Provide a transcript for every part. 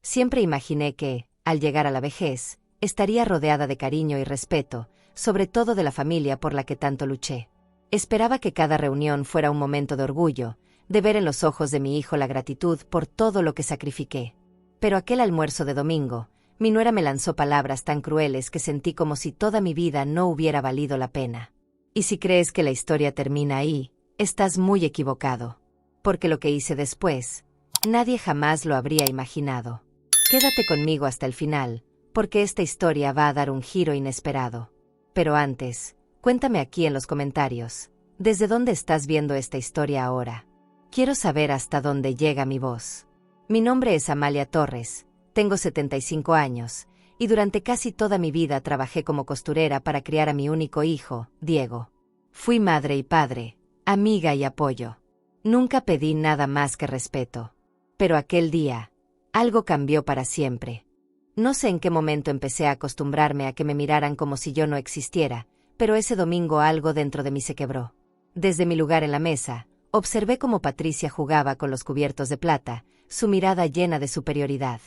Siempre imaginé que, al llegar a la vejez, estaría rodeada de cariño y respeto, sobre todo de la familia por la que tanto luché. Esperaba que cada reunión fuera un momento de orgullo, de ver en los ojos de mi hijo la gratitud por todo lo que sacrifiqué. Pero aquel almuerzo de domingo, mi nuera me lanzó palabras tan crueles que sentí como si toda mi vida no hubiera valido la pena. Y si crees que la historia termina ahí, estás muy equivocado. Porque lo que hice después, nadie jamás lo habría imaginado. Quédate conmigo hasta el final, porque esta historia va a dar un giro inesperado. Pero antes, cuéntame aquí en los comentarios, ¿desde dónde estás viendo esta historia ahora? Quiero saber hasta dónde llega mi voz. Mi nombre es Amalia Torres, tengo 75 años, y durante casi toda mi vida trabajé como costurera para criar a mi único hijo, Diego. Fui madre y padre, amiga y apoyo. Nunca pedí nada más que respeto. Pero aquel día, algo cambió para siempre. No sé en qué momento empecé a acostumbrarme a que me miraran como si yo no existiera, pero ese domingo algo dentro de mí se quebró. Desde mi lugar en la mesa, observé cómo Patricia jugaba con los cubiertos de plata, su mirada llena de superioridad.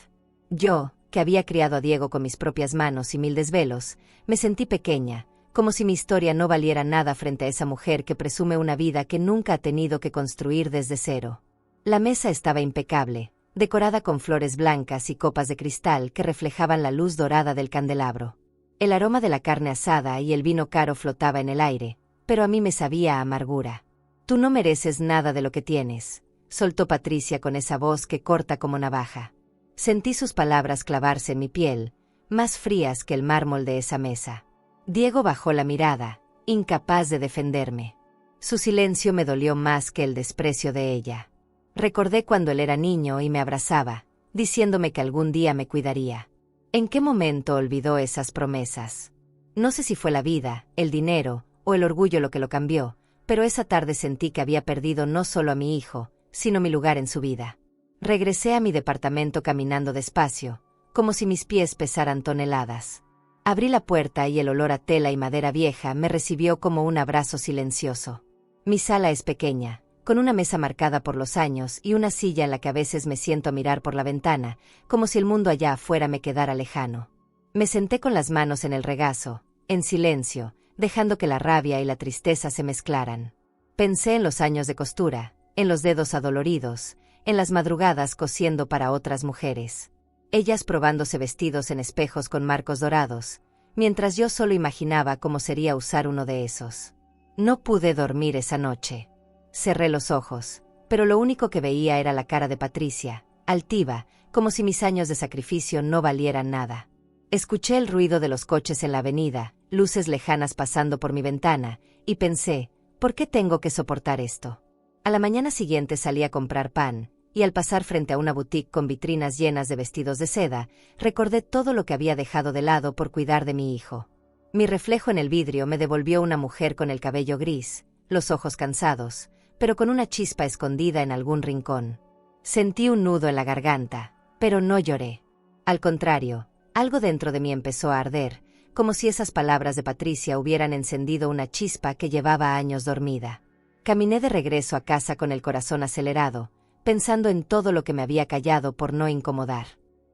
Yo, que había criado a Diego con mis propias manos y 1000 desvelos, me sentí pequeña, como si mi historia no valiera nada frente a esa mujer que presume una vida que nunca ha tenido que construir desde cero. La mesa estaba impecable, decorada con flores blancas y copas de cristal que reflejaban la luz dorada del candelabro. El aroma de la carne asada y el vino caro flotaba en el aire, pero a mí me sabía a amargura. «Tú no mereces nada de lo que tienes», soltó Patricia con esa voz que corta como navaja. Sentí sus palabras clavarse en mi piel, más frías que el mármol de esa mesa. Diego bajó la mirada, incapaz de defenderme. Su silencio me dolió más que el desprecio de ella. Recordé cuando él era niño y me abrazaba, diciéndome que algún día me cuidaría. ¿En qué momento olvidó esas promesas? No sé si fue la vida, el dinero o el orgullo lo que lo cambió, pero esa tarde sentí que había perdido no solo a mi hijo, sino mi lugar en su vida. Regresé a mi departamento caminando despacio, como si mis pies pesaran toneladas. Abrí la puerta y el olor a tela y madera vieja me recibió como un abrazo silencioso. Mi sala es pequeña, con una mesa marcada por los años y una silla en la que a veces me siento a mirar por la ventana, como si el mundo allá afuera me quedara lejano. Me senté con las manos en el regazo, en silencio, dejando que la rabia y la tristeza se mezclaran. Pensé en los años de costura, en los dedos adoloridos, en las madrugadas cosiendo para otras mujeres. Ellas probándose vestidos en espejos con marcos dorados, mientras yo solo imaginaba cómo sería usar uno de esos. No pude dormir esa noche. Cerré los ojos, pero lo único que veía era la cara de Patricia, altiva, como si mis años de sacrificio no valieran nada. Escuché el ruido de los coches en la avenida, luces lejanas pasando por mi ventana, y pensé, ¿por qué tengo que soportar esto? A la mañana siguiente salí a comprar pan, y al pasar frente a una boutique con vitrinas llenas de vestidos de seda, recordé todo lo que había dejado de lado por cuidar de mi hijo. Mi reflejo en el vidrio me devolvió una mujer con el cabello gris, los ojos cansados, pero con una chispa escondida en algún rincón. Sentí un nudo en la garganta, pero no lloré. Al contrario, algo dentro de mí empezó a arder, como si esas palabras de Patricia hubieran encendido una chispa que llevaba años dormida. Caminé de regreso a casa con el corazón acelerado, pensando en todo lo que me había callado por no incomodar.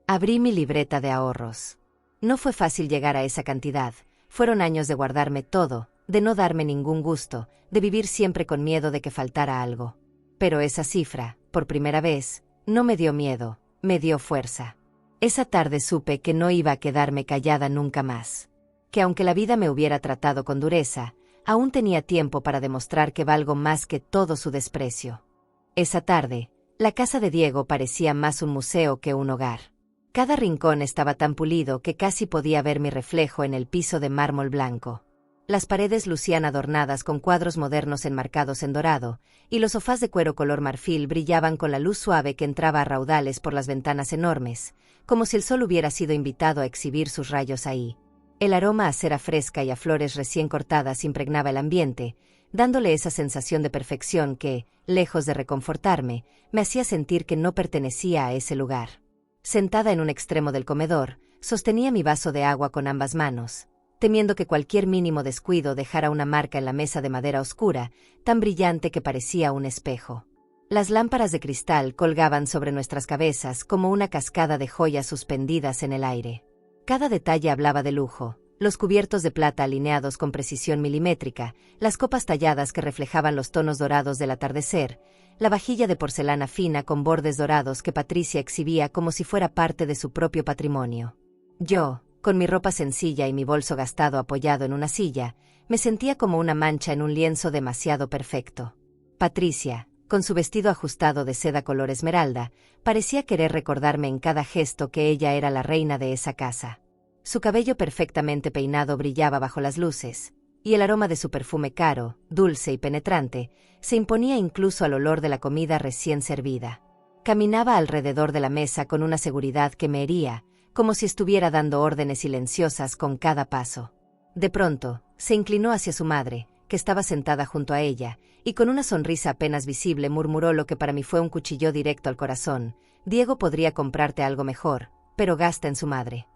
Abrí mi libreta de ahorros. No fue fácil llegar a esa cantidad, fueron años de guardarme todo, de no darme ningún gusto, de vivir siempre con miedo de que faltara algo. Pero esa cifra, por primera vez, no me dio miedo, me dio fuerza. Esa tarde supe que no iba a quedarme callada nunca más. Que aunque la vida me hubiera tratado con dureza, aún tenía tiempo para demostrar que valgo más que todo su desprecio. Esa tarde, la casa de Diego parecía más un museo que un hogar. Cada rincón estaba tan pulido que casi podía ver mi reflejo en el piso de mármol blanco. Las paredes lucían adornadas con cuadros modernos enmarcados en dorado, y los sofás de cuero color marfil brillaban con la luz suave que entraba a raudales por las ventanas enormes, como si el sol hubiera sido invitado a exhibir sus rayos ahí. El aroma a cera fresca y a flores recién cortadas impregnaba el ambiente, dándole esa sensación de perfección que, lejos de reconfortarme, me hacía sentir que no pertenecía a ese lugar. Sentada en un extremo del comedor, sostenía mi vaso de agua con ambas manos, temiendo que cualquier mínimo descuido dejara una marca en la mesa de madera oscura, tan brillante que parecía un espejo. Las lámparas de cristal colgaban sobre nuestras cabezas como una cascada de joyas suspendidas en el aire. Cada detalle hablaba de lujo: los cubiertos de plata alineados con precisión milimétrica, las copas talladas que reflejaban los tonos dorados del atardecer, la vajilla de porcelana fina con bordes dorados que Patricia exhibía como si fuera parte de su propio patrimonio. Yo, con mi ropa sencilla y mi bolso gastado apoyado en una silla, me sentía como una mancha en un lienzo demasiado perfecto. Patricia, con su vestido ajustado de seda color esmeralda, parecía querer recordarme en cada gesto que ella era la reina de esa casa. Su cabello perfectamente peinado brillaba bajo las luces, y el aroma de su perfume caro, dulce y penetrante, se imponía incluso al olor de la comida recién servida. Caminaba alrededor de la mesa con una seguridad que me hería, como si estuviera dando órdenes silenciosas con cada paso. De pronto, se inclinó hacia su madre, que estaba sentada junto a ella, y con una sonrisa apenas visible murmuró lo que para mí fue un cuchillo directo al corazón: Diego podría comprarte algo mejor, pero gasta en su madre.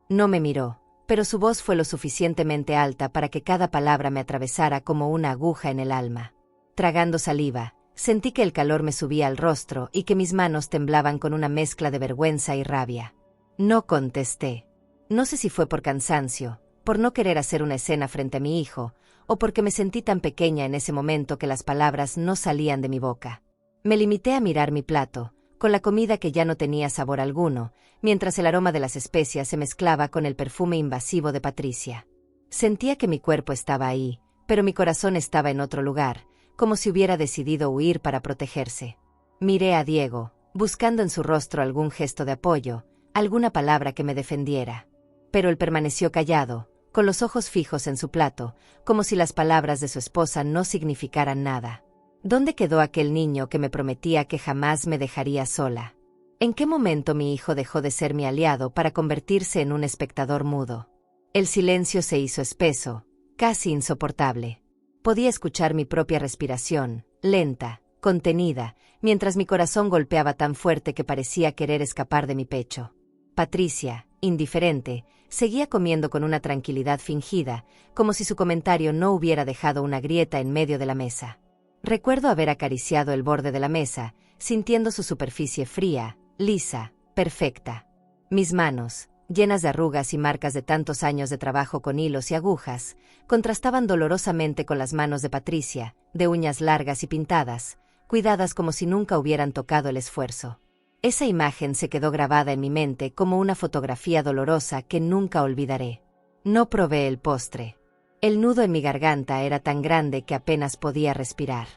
No me miró, pero su voz fue lo suficientemente alta para que cada palabra me atravesara como una aguja en el alma. Tragando saliva, sentí que el calor me subía al rostro y que mis manos temblaban con una mezcla de vergüenza y rabia. No contesté. No sé si fue por cansancio, por no querer hacer una escena frente a mi hijo, o porque me sentí tan pequeña en ese momento que las palabras no salían de mi boca. Me limité a mirar mi plato, con la comida que ya no tenía sabor alguno, mientras el aroma de las especias se mezclaba con el perfume invasivo de Patricia. Sentía que mi cuerpo estaba ahí, pero mi corazón estaba en otro lugar, como si hubiera decidido huir para protegerse. Miré a Diego, buscando en su rostro algún gesto de apoyo, alguna palabra que me defendiera. Pero él permaneció callado, con los ojos fijos en su plato, como si las palabras de su esposa no significaran nada. ¿Dónde quedó aquel niño que me prometía que jamás me dejaría sola? ¿En qué momento mi hijo dejó de ser mi aliado para convertirse en un espectador mudo? El silencio se hizo espeso, casi insoportable. Podía escuchar mi propia respiración, lenta, contenida, mientras mi corazón golpeaba tan fuerte que parecía querer escapar de mi pecho. Patricia, indiferente, seguía comiendo con una tranquilidad fingida, como si su comentario no hubiera dejado una grieta en medio de la mesa. Recuerdo haber acariciado el borde de la mesa, sintiendo su superficie fría, lisa, perfecta. Mis manos, llenas de arrugas y marcas de tantos años de trabajo con hilos y agujas, contrastaban dolorosamente con las manos de Patricia, de uñas largas y pintadas, cuidadas como si nunca hubieran tocado el esfuerzo. Esa imagen se quedó grabada en mi mente como una fotografía dolorosa que nunca olvidaré. No probé el postre. El nudo en mi garganta era tan grande que apenas podía respirar.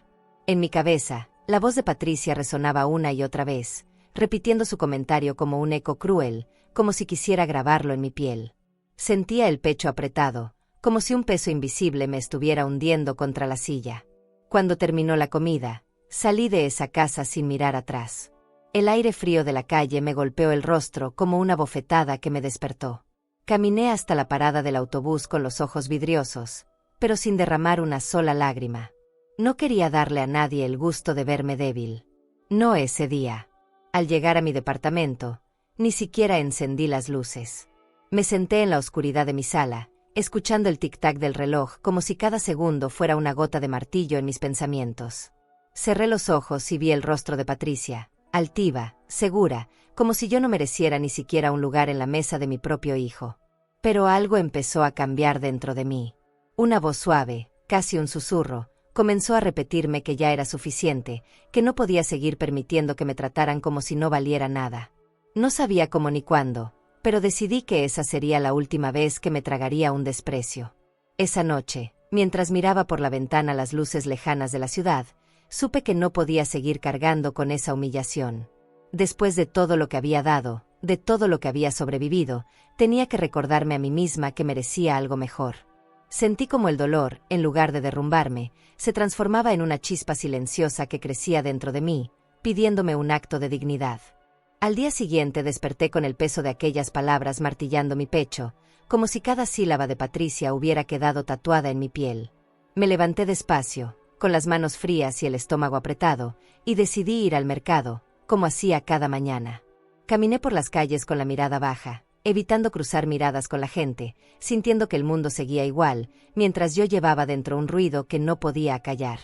En mi cabeza, la voz de Patricia resonaba una y otra vez, repitiendo su comentario como un eco cruel, como si quisiera grabarlo en mi piel. Sentía el pecho apretado, como si un peso invisible me estuviera hundiendo contra la silla. Cuando terminó la comida, salí de esa casa sin mirar atrás. El aire frío de la calle me golpeó el rostro como una bofetada que me despertó. Caminé hasta la parada del autobús con los ojos vidriosos, pero sin derramar una sola lágrima. No quería darle a nadie el gusto de verme débil. No ese día. Al llegar a mi departamento, ni siquiera encendí las luces. Me senté en la oscuridad de mi sala, escuchando el tic-tac del reloj como si cada segundo fuera una gota de martillo en mis pensamientos. Cerré los ojos y vi el rostro de Patricia, altiva, segura, como si yo no mereciera ni siquiera un lugar en la mesa de mi propio hijo. Pero algo empezó a cambiar dentro de mí. Una voz suave, casi un susurro, comenzó a repetirme que ya era suficiente, que no podía seguir permitiendo que me trataran como si no valiera nada. No sabía cómo ni cuándo, pero decidí que esa sería la última vez que me tragaría un desprecio. Esa noche, mientras miraba por la ventana las luces lejanas de la ciudad, supe que no podía seguir cargando con esa humillación. Después de todo lo que había dado, de todo lo que había sobrevivido, tenía que recordarme a mí misma que merecía algo mejor. Sentí como el dolor, en lugar de derrumbarme, se transformaba en una chispa silenciosa que crecía dentro de mí, pidiéndome un acto de dignidad. Al día siguiente desperté con el peso de aquellas palabras martillando mi pecho, como si cada sílaba de Patricia hubiera quedado tatuada en mi piel. Me levanté despacio, con las manos frías y el estómago apretado, y decidí ir al mercado, como hacía cada mañana. Caminé por las calles con la mirada baja, evitando cruzar miradas con la gente, sintiendo que el mundo seguía igual, mientras yo llevaba dentro un ruido que no podía acallar.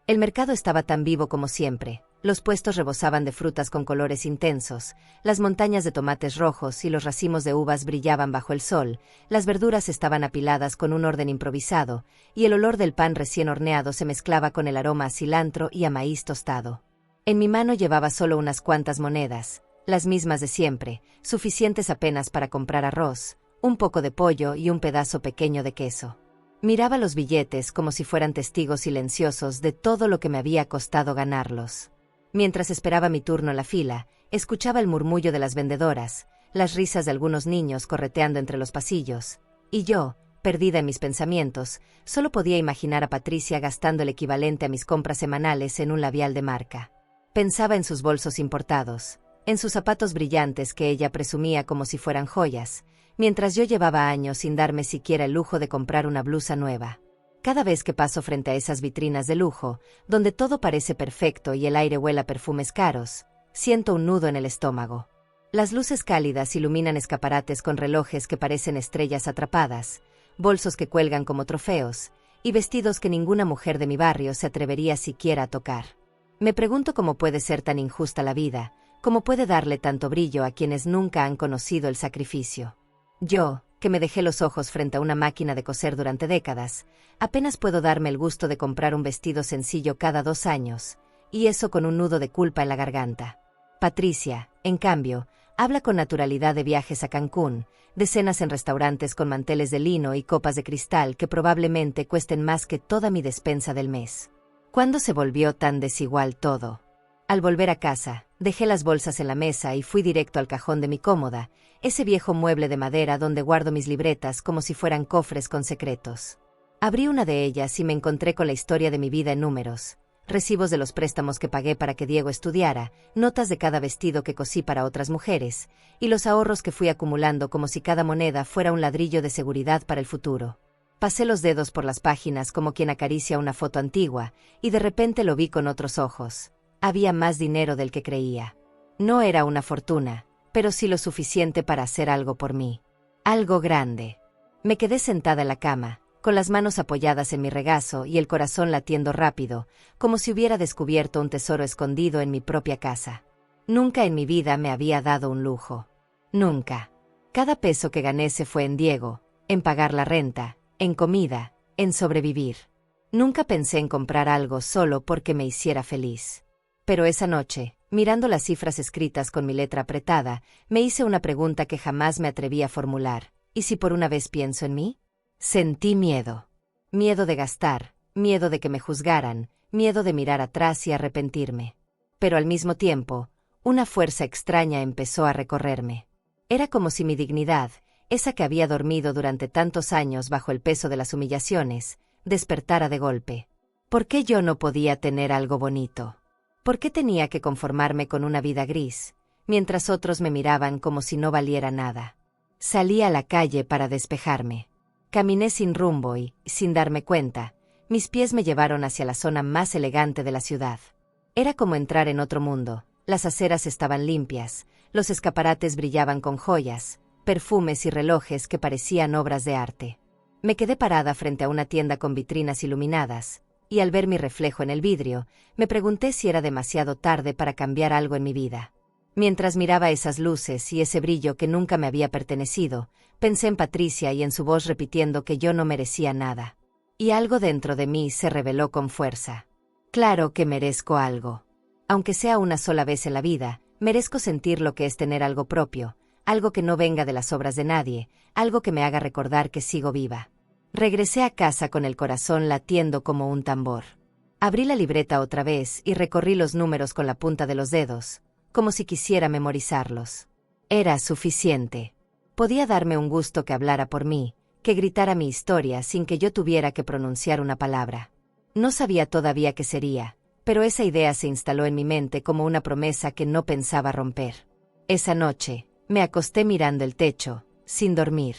El mercado estaba tan vivo como siempre, Los puestos rebosaban de frutas con colores intensos, las montañas de tomates rojos y los racimos de uvas brillaban bajo el sol, las verduras estaban apiladas con un orden improvisado, y el olor del pan recién horneado se mezclaba con el aroma a cilantro y a maíz tostado. En mi mano llevaba solo unas cuantas monedas, las mismas de siempre, suficientes apenas para comprar arroz, un poco de pollo y un pedazo pequeño de queso. Miraba los billetes como si fueran testigos silenciosos de todo lo que me había costado ganarlos. Mientras esperaba mi turno en la fila, escuchaba el murmullo de las vendedoras, las risas de algunos niños correteando entre los pasillos, y yo, perdida en mis pensamientos, solo podía imaginar a Patricia gastando el equivalente a mis compras semanales en un labial de marca. Pensaba en sus bolsos importados, en sus zapatos brillantes que ella presumía como si fueran joyas, mientras yo llevaba años sin darme siquiera el lujo de comprar una blusa nueva. Cada vez que paso frente a esas vitrinas de lujo, donde todo parece perfecto y el aire huele a perfumes caros, siento un nudo en el estómago. Las luces cálidas iluminan escaparates con relojes que parecen estrellas atrapadas, bolsos que cuelgan como trofeos, y vestidos que ninguna mujer de mi barrio se atrevería siquiera a tocar. Me pregunto cómo puede ser tan injusta la vida, cómo puede darle tanto brillo a quienes nunca han conocido el sacrificio. Yo, que me dejé los ojos frente a una máquina de coser durante décadas, apenas puedo darme el gusto de comprar un vestido sencillo cada 2 años, y eso con un nudo de culpa en la garganta. Patricia, en cambio, habla con naturalidad de viajes a Cancún, de cenas en restaurantes con manteles de lino y copas de cristal que probablemente cuesten más que toda mi despensa del mes. ¿Cuándo se volvió tan desigual todo? Al volver a casa, dejé las bolsas en la mesa y fui directo al cajón de mi cómoda, ese viejo mueble de madera donde guardo mis libretas como si fueran cofres con secretos. Abrí una de ellas y me encontré con la historia de mi vida en números, recibos de los préstamos que pagué para que Diego estudiara, notas de cada vestido que cosí para otras mujeres, y los ahorros que fui acumulando como si cada moneda fuera un ladrillo de seguridad para el futuro. Pasé los dedos por las páginas como quien acaricia una foto antigua, y de repente lo vi con otros ojos. Había más dinero del que creía. No era una fortuna, pero sí lo suficiente para hacer algo por mí. Algo grande. Me quedé sentada en la cama, con las manos apoyadas en mi regazo y el corazón latiendo rápido, como si hubiera descubierto un tesoro escondido en mi propia casa. Nunca en mi vida me había dado un lujo. Nunca. Cada peso que gané se fue en Diego, en pagar la renta, en comida, en sobrevivir. Nunca pensé en comprar algo solo porque me hiciera feliz. Pero esa noche, mirando las cifras escritas con mi letra apretada, me hice una pregunta que jamás me atreví a formular. ¿Y si por una vez pienso en mí? Sentí miedo. Miedo de gastar, miedo de que me juzgaran, miedo de mirar atrás y arrepentirme. Pero al mismo tiempo, una fuerza extraña empezó a recorrerme. Era como si mi dignidad, esa que había dormido durante tantos años bajo el peso de las humillaciones, despertara de golpe. ¿Por qué yo no podía tener algo bonito? ¿Por qué tenía que conformarme con una vida gris, mientras otros me miraban como si no valiera nada? Salí a la calle para despejarme. Caminé sin rumbo y, sin darme cuenta, mis pies me llevaron hacia la zona más elegante de la ciudad. Era como entrar en otro mundo. Las aceras estaban limpias, los escaparates brillaban con joyas, perfumes y relojes que parecían obras de arte. Me quedé parada frente a una tienda con vitrinas iluminadas, y al ver mi reflejo en el vidrio, me pregunté si era demasiado tarde para cambiar algo en mi vida. Mientras miraba esas luces y ese brillo que nunca me había pertenecido, pensé en Patricia y en su voz repitiendo que yo no merecía nada. Y algo dentro de mí se reveló con fuerza. Claro que merezco algo. Aunque sea una sola vez en la vida, merezco sentir lo que es tener algo propio, algo que no venga de las obras de nadie, algo que me haga recordar que sigo viva. Regresé a casa con el corazón latiendo como un tambor. Abrí la libreta otra vez y recorrí los números con la punta de los dedos, como si quisiera memorizarlos. Era suficiente. Podía darme un gusto que hablara por mí, que gritara mi historia sin que yo tuviera que pronunciar una palabra. No sabía todavía qué sería, pero esa idea se instaló en mi mente como una promesa que no pensaba romper. Esa noche, me acosté mirando el techo, sin dormir.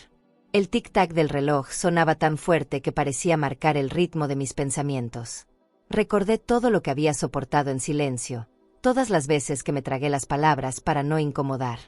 El tic-tac del reloj sonaba tan fuerte que parecía marcar el ritmo de mis pensamientos. Recordé todo lo que había soportado en silencio, todas las veces que me tragué las palabras para no incomodar.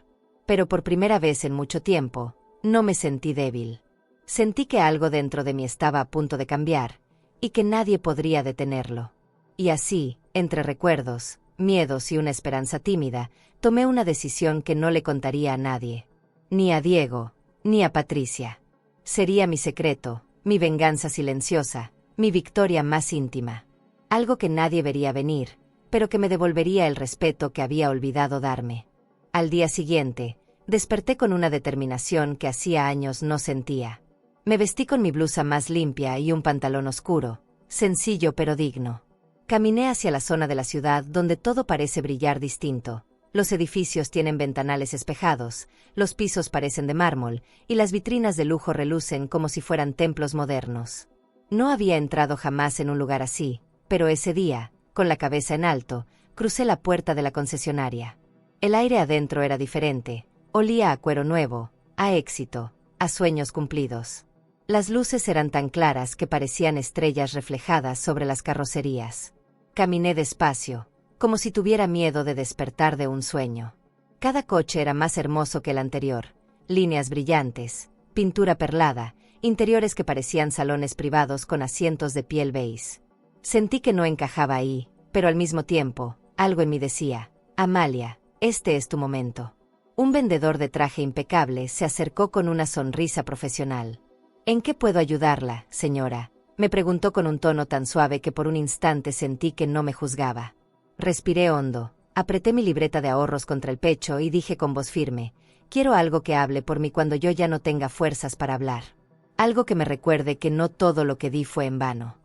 Pero por primera vez en mucho tiempo, no me sentí débil. Sentí que algo dentro de mí estaba a punto de cambiar, y que nadie podría detenerlo. Y así, entre recuerdos, miedos y una esperanza tímida, tomé una decisión que no le contaría a nadie. Ni a Diego, ni a Patricia. Sería mi secreto, mi venganza silenciosa, mi victoria más íntima. Algo que nadie vería venir, pero que me devolvería el respeto que había olvidado darme. Al día siguiente, desperté con una determinación que hacía años no sentía. Me vestí con mi blusa más limpia y un pantalón oscuro, sencillo pero digno. Caminé hacia la zona de la ciudad donde todo parece brillar distinto. Los edificios tienen ventanales espejados, los pisos parecen de mármol, y las vitrinas de lujo relucen como si fueran templos modernos. No había entrado jamás en un lugar así, pero ese día, con la cabeza en alto, crucé la puerta de la concesionaria. El aire adentro era diferente, olía a cuero nuevo, a éxito, a sueños cumplidos. Las luces eran tan claras que parecían estrellas reflejadas sobre las carrocerías. Caminé despacio, como si tuviera miedo de despertar de un sueño. Cada coche era más hermoso que el anterior, líneas brillantes, pintura perlada, interiores que parecían salones privados con asientos de piel beige. Sentí que no encajaba ahí, pero al mismo tiempo, algo en mí decía, Amalia, este es tu momento. Un vendedor de traje impecable se acercó con una sonrisa profesional. ¿En qué puedo ayudarla, señora?, me preguntó con un tono tan suave que por un instante sentí que no me juzgaba. Respiré hondo, apreté mi libreta de ahorros contra el pecho y dije con voz firme, quiero algo que hable por mí cuando yo ya no tenga fuerzas para hablar. Algo que me recuerde que no todo lo que di fue en vano.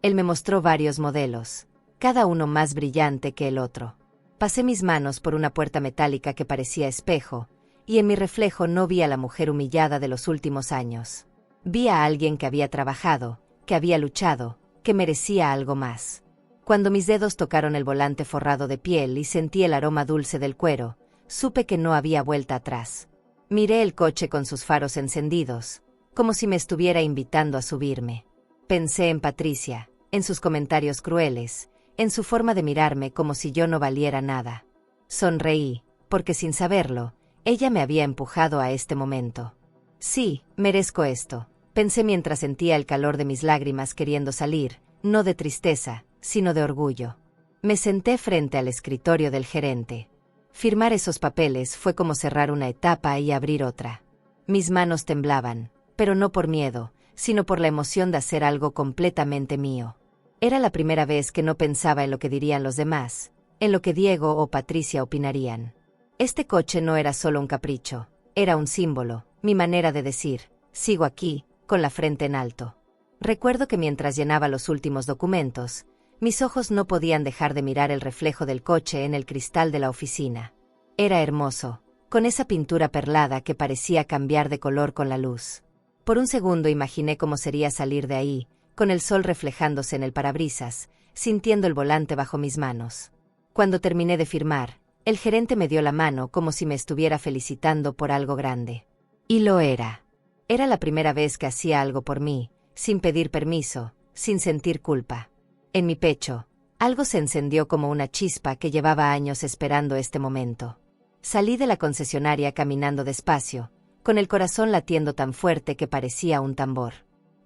Él me mostró varios modelos, cada uno más brillante que el otro. Pasé mis manos por una puerta metálica que parecía espejo, y en mi reflejo no vi a la mujer humillada de los últimos años. Vi a alguien que había trabajado, que había luchado, que merecía algo más. Cuando mis dedos tocaron el volante forrado de piel y sentí el aroma dulce del cuero, supe que no había vuelta atrás. Miré el coche con sus faros encendidos, como si me estuviera invitando a subirme. Pensé en Patricia, en sus comentarios crueles, en su forma de mirarme como si yo no valiera nada. Sonreí, porque sin saberlo, ella me había empujado a este momento. Sí, merezco esto, pensé mientras sentía el calor de mis lágrimas queriendo salir, no de tristeza, sino de orgullo. Me senté frente al escritorio del gerente. Firmar esos papeles fue como cerrar una etapa y abrir otra. Mis manos temblaban, pero no por miedo, sino por la emoción de hacer algo completamente mío. Era la primera vez que no pensaba en lo que dirían los demás, en lo que Diego o Patricia opinarían. Este coche no era solo un capricho, era un símbolo, mi manera de decir, sigo aquí, con la frente en alto. Recuerdo que mientras llenaba los últimos documentos, mis ojos no podían dejar de mirar el reflejo del coche en el cristal de la oficina. Era hermoso, con esa pintura perlada que parecía cambiar de color con la luz. Por un segundo imaginé cómo sería salir de ahí, con el sol reflejándose en el parabrisas, sintiendo el volante bajo mis manos. Cuando terminé de firmar, el gerente me dio la mano como si me estuviera felicitando por algo grande. Y lo era. Era la primera vez que hacía algo por mí, sin pedir permiso, sin sentir culpa. En mi pecho, algo se encendió como una chispa que llevaba años esperando este momento. Salí de la concesionaria caminando despacio, con el corazón latiendo tan fuerte que parecía un tambor.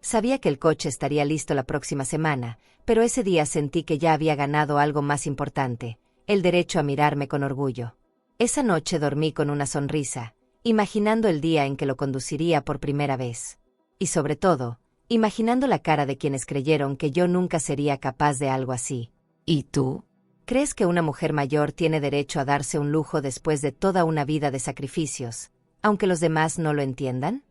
Sabía que el coche estaría listo la próxima semana, pero ese día sentí que ya había ganado algo más importante, el derecho a mirarme con orgullo. Esa noche dormí con una sonrisa, imaginando el día en que lo conduciría por primera vez. Y sobre todo, imaginando la cara de quienes creyeron que yo nunca sería capaz de algo así. ¿Y tú? ¿Crees que una mujer mayor tiene derecho a darse un lujo después de toda una vida de sacrificios, aunque los demás no lo entiendan?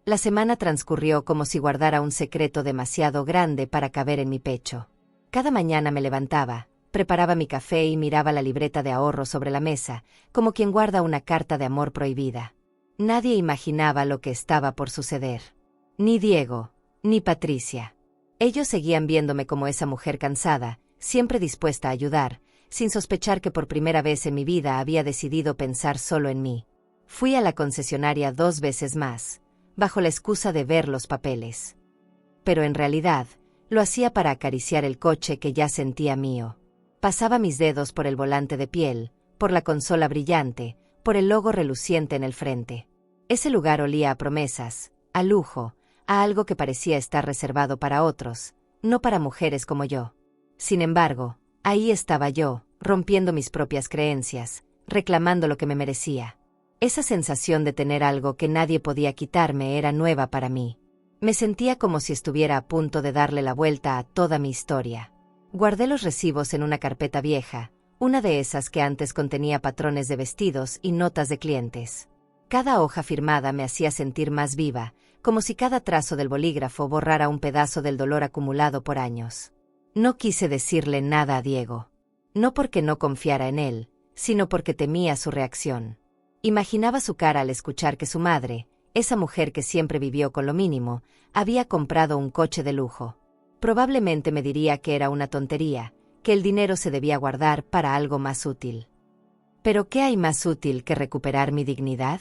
La semana transcurrió como si guardara un secreto demasiado grande para caber en mi pecho. Cada mañana me levantaba, preparaba mi café y miraba la libreta de ahorro sobre la mesa, como quien guarda una carta de amor prohibida. Nadie imaginaba lo que estaba por suceder. Ni Diego, ni Patricia. Ellos seguían viéndome como esa mujer cansada, siempre dispuesta a ayudar, sin sospechar que por primera vez en mi vida había decidido pensar solo en mí. Fui a la concesionaria 2 veces más, bajo la excusa de ver los papeles. Pero en realidad, lo hacía para acariciar el coche que ya sentía mío. Pasaba mis dedos por el volante de piel, por la consola brillante, por el logo reluciente en el frente. Ese lugar olía a promesas, a lujo, a algo que parecía estar reservado para otros, no para mujeres como yo. Sin embargo, ahí estaba yo, rompiendo mis propias creencias, reclamando lo que me merecía. Esa sensación de tener algo que nadie podía quitarme era nueva para mí. Me sentía como si estuviera a punto de darle la vuelta a toda mi historia. Guardé los recibos en una carpeta vieja, una de esas que antes contenía patrones de vestidos y notas de clientes. Cada hoja firmada me hacía sentir más viva, como si cada trazo del bolígrafo borrara un pedazo del dolor acumulado por años. No quise decirle nada a Diego. No porque no confiara en él, sino porque temía su reacción. Imaginaba su cara al escuchar que su madre, esa mujer que siempre vivió con lo mínimo, había comprado un coche de lujo. Probablemente me diría que era una tontería, que el dinero se debía guardar para algo más útil. ¿Pero qué hay más útil que recuperar mi dignidad?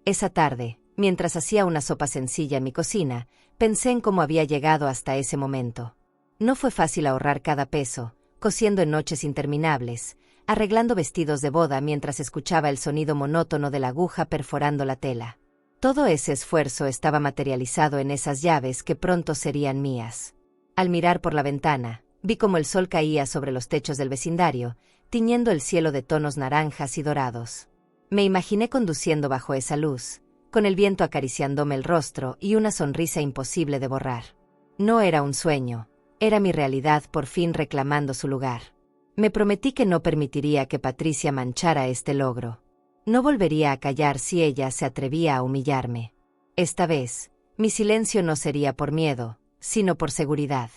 Esa tarde, mientras hacía una sopa sencilla en mi cocina, pensé en cómo había llegado hasta ese momento. No fue fácil ahorrar cada peso, cosiendo en noches interminables, arreglando vestidos de boda mientras escuchaba el sonido monótono de la aguja perforando la tela. Todo ese esfuerzo estaba materializado en esas llaves que pronto serían mías. Al mirar por la ventana, vi cómo el sol caía sobre los techos del vecindario, tiñendo el cielo de tonos naranjas y dorados. Me imaginé conduciendo bajo esa luz, con el viento acariciándome el rostro y una sonrisa imposible de borrar. No era un sueño, era mi realidad por fin reclamando su lugar. Me prometí que no permitiría que Patricia manchara este logro. No volvería a callar si ella se atrevía a humillarme. Esta vez, mi silencio no sería por miedo, sino por seguridad.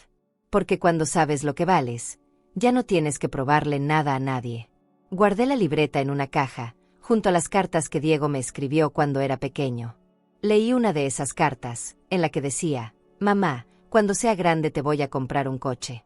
Porque cuando sabes lo que vales, ya no tienes que probarle nada a nadie. Guardé la libreta en una caja, junto a las cartas que Diego me escribió cuando era pequeño. Leí una de esas cartas, en la que decía: «Mamá, cuando sea grande te voy a comprar un coche».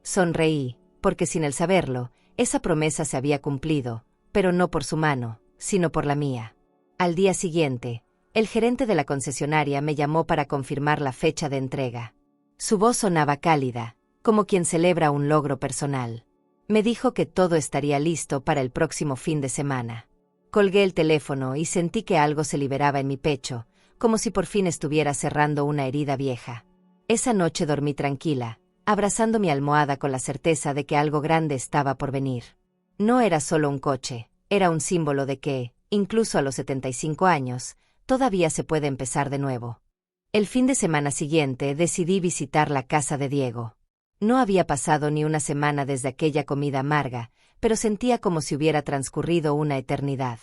Sonreí, porque sin él saberlo, esa promesa se había cumplido, pero no por su mano, sino por la mía. Al día siguiente, el gerente de la concesionaria me llamó para confirmar la fecha de entrega. Su voz sonaba cálida, como quien celebra un logro personal. Me dijo que todo estaría listo para el próximo fin de semana. Colgué el teléfono y sentí que algo se liberaba en mi pecho, como si por fin estuviera cerrando una herida vieja. Esa noche dormí tranquila, abrazando mi almohada con la certeza de que algo grande estaba por venir. No era solo un coche, era un símbolo de que, incluso a los 75 años, todavía se puede empezar de nuevo. El fin de semana siguiente decidí visitar la casa de Diego. No había pasado ni una semana desde aquella comida amarga, pero sentía como si hubiera transcurrido una eternidad.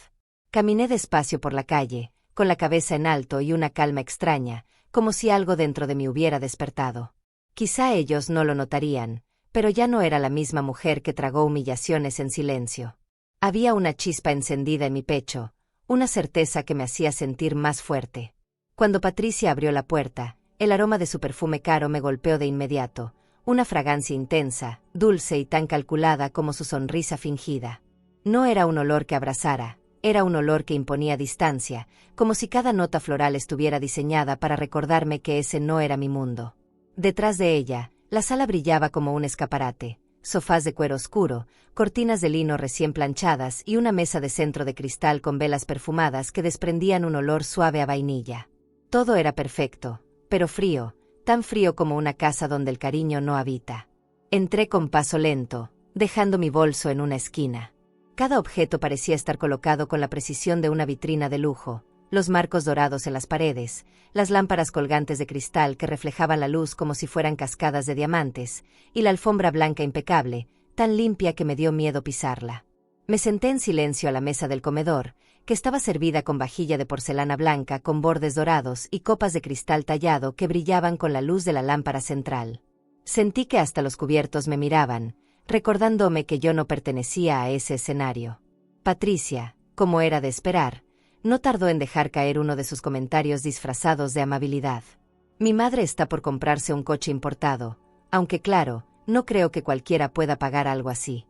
Caminé despacio por la calle, con la cabeza en alto y una calma extraña, como si algo dentro de mí hubiera despertado. Quizá ellos no lo notarían, pero ya no era la misma mujer que tragó humillaciones en silencio. Había una chispa encendida en mi pecho, una certeza que me hacía sentir más fuerte. Cuando Patricia abrió la puerta, el aroma de su perfume caro me golpeó de inmediato, una fragancia intensa, dulce y tan calculada como su sonrisa fingida. No era un olor que abrazara, era un olor que imponía distancia, como si cada nota floral estuviera diseñada para recordarme que ese no era mi mundo. Detrás de ella, la sala brillaba como un escaparate, sofás de cuero oscuro, cortinas de lino recién planchadas y una mesa de centro de cristal con velas perfumadas que desprendían un olor suave a vainilla. Todo era perfecto, pero frío, tan frío como una casa donde el cariño no habita. Entré con paso lento, dejando mi bolso en una esquina. Cada objeto parecía estar colocado con la precisión de una vitrina de lujo, los marcos dorados en las paredes, las lámparas colgantes de cristal que reflejaban la luz como si fueran cascadas de diamantes, y la alfombra blanca impecable, tan limpia que me dio miedo pisarla. Me senté en silencio a la mesa del comedor, que estaba servida con vajilla de porcelana blanca con bordes dorados y copas de cristal tallado que brillaban con la luz de la lámpara central. Sentí que hasta los cubiertos me miraban, recordándome que yo no pertenecía a ese escenario. Patricia, como era de esperar, no tardó en dejar caer uno de sus comentarios disfrazados de amabilidad. Mi madre está por comprarse un coche importado, aunque claro, no creo que cualquiera pueda pagar algo así.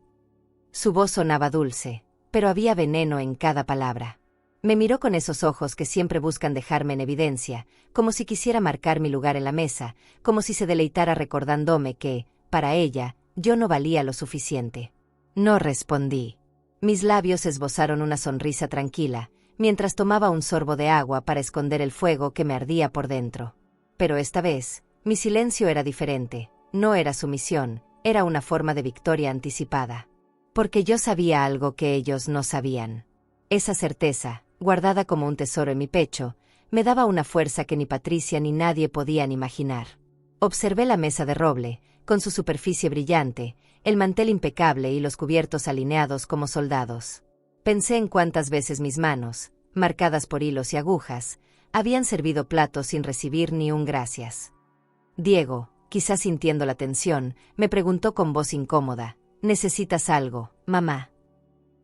Su voz sonaba dulce, pero había veneno en cada palabra. Me miró con esos ojos que siempre buscan dejarme en evidencia, como si quisiera marcar mi lugar en la mesa, como si se deleitara recordándome que, para ella, yo no valía lo suficiente. No respondí. Mis labios esbozaron una sonrisa tranquila, mientras tomaba un sorbo de agua para esconder el fuego que me ardía por dentro. Pero esta vez, mi silencio era diferente, no era sumisión, era una forma de victoria anticipada. Porque yo sabía algo que ellos no sabían. Esa certeza, guardada como un tesoro en mi pecho, me daba una fuerza que ni Patricia ni nadie podían imaginar. Observé la mesa de roble, con su superficie brillante, el mantel impecable y los cubiertos alineados como soldados. Pensé en cuántas veces mis manos, marcadas por hilos y agujas, habían servido platos sin recibir ni un gracias. Diego, quizás sintiendo la tensión, me preguntó con voz incómoda: «¿Necesitas algo, mamá?».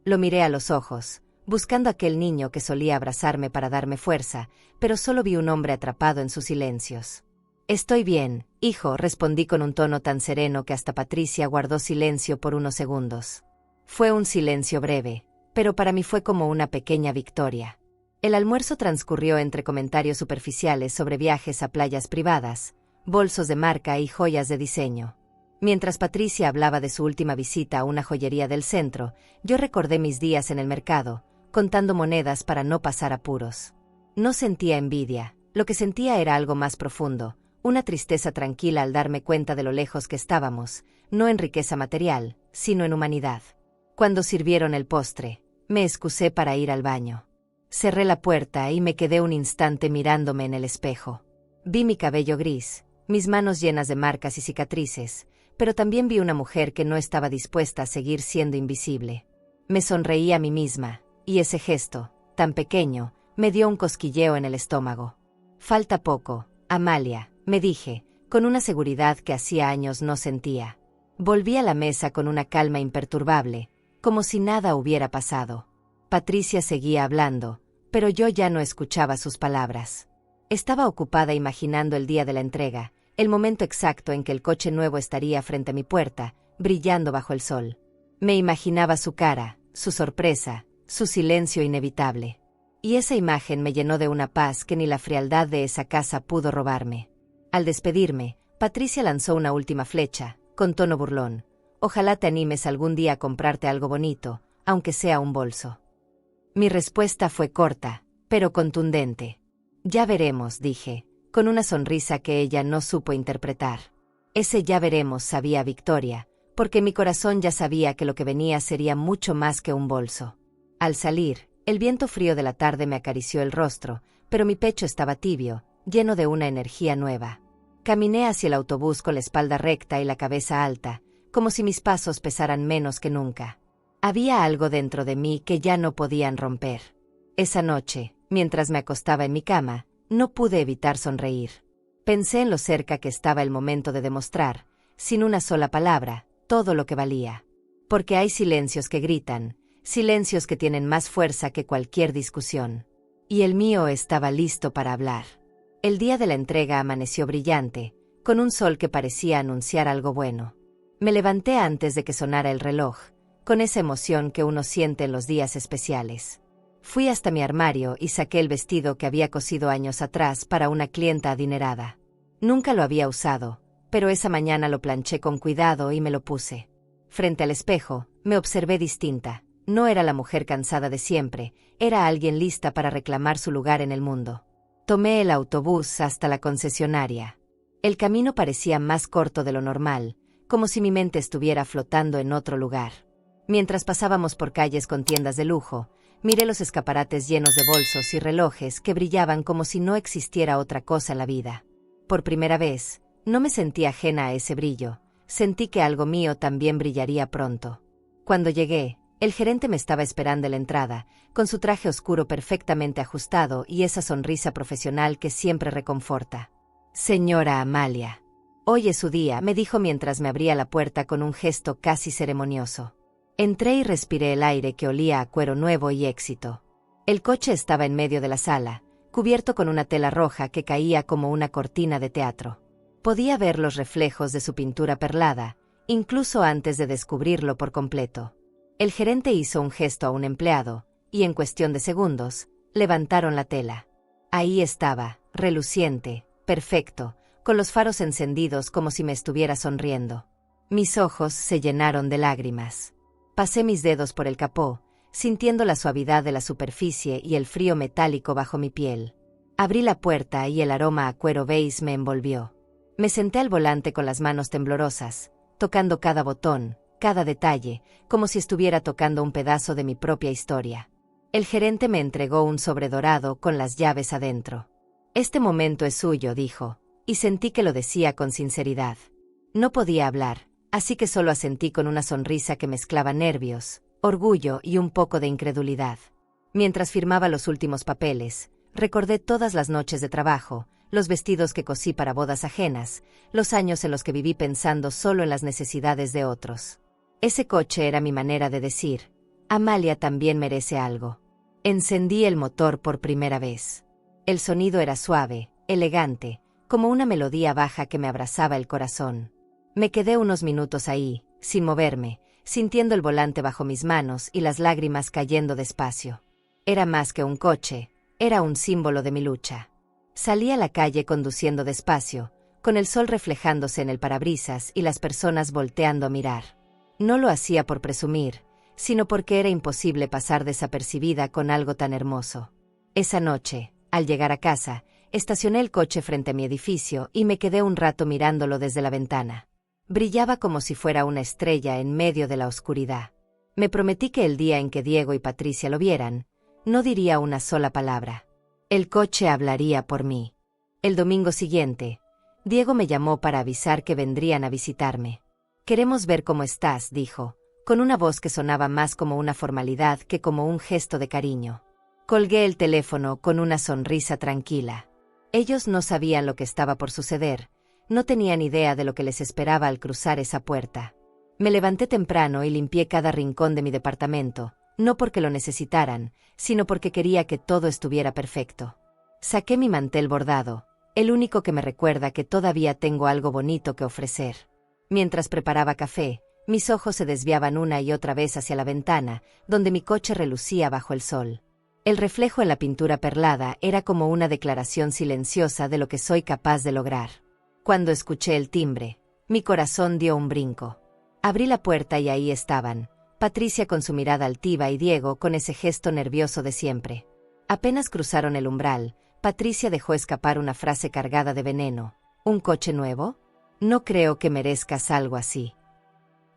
Lo miré a los ojos, buscando aquel niño que solía abrazarme para darme fuerza, pero solo vi un hombre atrapado en sus silencios. «Estoy bien, hijo», respondí con un tono tan sereno que hasta Patricia guardó silencio por unos segundos. Fue un silencio breve, pero para mí fue como una pequeña victoria. El almuerzo transcurrió entre comentarios superficiales sobre viajes a playas privadas, bolsos de marca y joyas de diseño. Mientras Patricia hablaba de su última visita a una joyería del centro, yo recordé mis días en el mercado, contando monedas para no pasar apuros. No sentía envidia, lo que sentía era algo más profundo, una tristeza tranquila al darme cuenta de lo lejos que estábamos, no en riqueza material, sino en humanidad. Cuando sirvieron el postre, me excusé para ir al baño. Cerré la puerta y me quedé un instante mirándome en el espejo. Vi mi cabello gris, mis manos llenas de marcas y cicatrices, pero también vi una mujer que no estaba dispuesta a seguir siendo invisible. Me sonreí a mí misma, y ese gesto, tan pequeño, me dio un cosquilleo en el estómago. «Falta poco, Amalia», me dije, con una seguridad que hacía años no sentía. Volví a la mesa con una calma imperturbable, como si nada hubiera pasado. Patricia seguía hablando, pero yo ya no escuchaba sus palabras. Estaba ocupada imaginando el día de la entrega, el momento exacto en que el coche nuevo estaría frente a mi puerta, brillando bajo el sol. Me imaginaba su cara, su sorpresa, su silencio inevitable. Y esa imagen me llenó de una paz que ni la frialdad de esa casa pudo robarme. Al despedirme, Patricia lanzó una última flecha, con tono burlón: «Ojalá te animes algún día a comprarte algo bonito, aunque sea un bolso». Mi respuesta fue corta, pero contundente. «Ya veremos», dije, con una sonrisa que ella no supo interpretar. Ese «ya veremos» sabía a victoria, porque mi corazón ya sabía que lo que venía sería mucho más que un bolso. Al salir, el viento frío de la tarde me acarició el rostro, pero mi pecho estaba tibio, lleno de una energía nueva. Caminé hacia el autobús con la espalda recta y la cabeza alta, como si mis pasos pesaran menos que nunca. Había algo dentro de mí que ya no podían romper. Esa noche, mientras me acostaba en mi cama, no pude evitar sonreír. Pensé en lo cerca que estaba el momento de demostrar, sin una sola palabra, todo lo que valía. Porque hay silencios que gritan, silencios que tienen más fuerza que cualquier discusión. Y el mío estaba listo para hablar. El día de la entrega amaneció brillante, con un sol que parecía anunciar algo bueno. Me levanté antes de que sonara el reloj, con esa emoción que uno siente en los días especiales. Fui hasta mi armario y saqué el vestido que había cosido años atrás para una clienta adinerada. Nunca lo había usado, pero esa mañana lo planché con cuidado y me lo puse. Frente al espejo, me observé distinta. No era la mujer cansada de siempre, era alguien lista para reclamar su lugar en el mundo. Tomé el autobús hasta la concesionaria. El camino parecía más corto de lo normal, como si mi mente estuviera flotando en otro lugar. Mientras pasábamos por calles con tiendas de lujo, miré los escaparates llenos de bolsos y relojes que brillaban como si no existiera otra cosa en la vida. Por primera vez, no me sentí ajena a ese brillo, sentí que algo mío también brillaría pronto. Cuando llegué, el gerente me estaba esperando en la entrada, con su traje oscuro perfectamente ajustado y esa sonrisa profesional que siempre reconforta. «Señora Amalia, hoy es su día», me dijo mientras me abría la puerta con un gesto casi ceremonioso. Entré y respiré el aire que olía a cuero nuevo y éxito. El coche estaba en medio de la sala, cubierto con una tela roja que caía como una cortina de teatro. Podía ver los reflejos de su pintura perlada, incluso antes de descubrirlo por completo. El gerente hizo un gesto a un empleado, y en cuestión de segundos, levantaron la tela. Ahí estaba, reluciente, perfecto, con los faros encendidos como si me estuviera sonriendo. Mis ojos se llenaron de lágrimas. Pasé mis dedos por el capó, sintiendo la suavidad de la superficie y el frío metálico bajo mi piel. Abrí la puerta y el aroma a cuero beige me envolvió. Me senté al volante con las manos temblorosas, tocando cada botón, cada detalle, como si estuviera tocando un pedazo de mi propia historia. El gerente me entregó un sobre dorado con las llaves adentro. «Este momento es suyo», dijo, y sentí que lo decía con sinceridad. No podía hablar, así que solo asentí con una sonrisa que mezclaba nervios, orgullo y un poco de incredulidad. Mientras firmaba los últimos papeles, recordé todas las noches de trabajo, los vestidos que cosí para bodas ajenas, los años en los que viví pensando solo en las necesidades de otros. Ese coche era mi manera de decir: Amalia también merece algo. Encendí el motor por primera vez. El sonido era suave, elegante, como una melodía baja que me abrazaba el corazón. Me quedé unos minutos ahí, sin moverme, sintiendo el volante bajo mis manos y las lágrimas cayendo despacio. Era más que un coche, era un símbolo de mi lucha. Salí a la calle conduciendo despacio, con el sol reflejándose en el parabrisas y las personas volteando a mirar. No lo hacía por presumir, sino porque era imposible pasar desapercibida con algo tan hermoso. Esa noche, al llegar a casa, estacioné el coche frente a mi edificio y me quedé un rato mirándolo desde la ventana. Brillaba como si fuera una estrella en medio de la oscuridad. Me prometí que el día en que Diego y Patricia lo vieran, no diría una sola palabra. El coche hablaría por mí. El domingo siguiente, Diego me llamó para avisar que vendrían a visitarme. «Queremos ver cómo estás», dijo, con una voz que sonaba más como una formalidad que como un gesto de cariño. Colgué el teléfono con una sonrisa tranquila. Ellos no sabían lo que estaba por suceder, no tenían idea de lo que les esperaba al cruzar esa puerta. Me levanté temprano y limpié cada rincón de mi departamento, no porque lo necesitaran, sino porque quería que todo estuviera perfecto. Saqué mi mantel bordado, el único que me recuerda que todavía tengo algo bonito que ofrecer. Mientras preparaba café, mis ojos se desviaban una y otra vez hacia la ventana, donde mi coche relucía bajo el sol. El reflejo en la pintura perlada era como una declaración silenciosa de lo que soy capaz de lograr. Cuando escuché el timbre, mi corazón dio un brinco. Abrí la puerta y ahí estaban, Patricia con su mirada altiva y Diego con ese gesto nervioso de siempre. Apenas cruzaron el umbral, Patricia dejó escapar una frase cargada de veneno. «¿Un coche nuevo? No creo que merezcas algo así».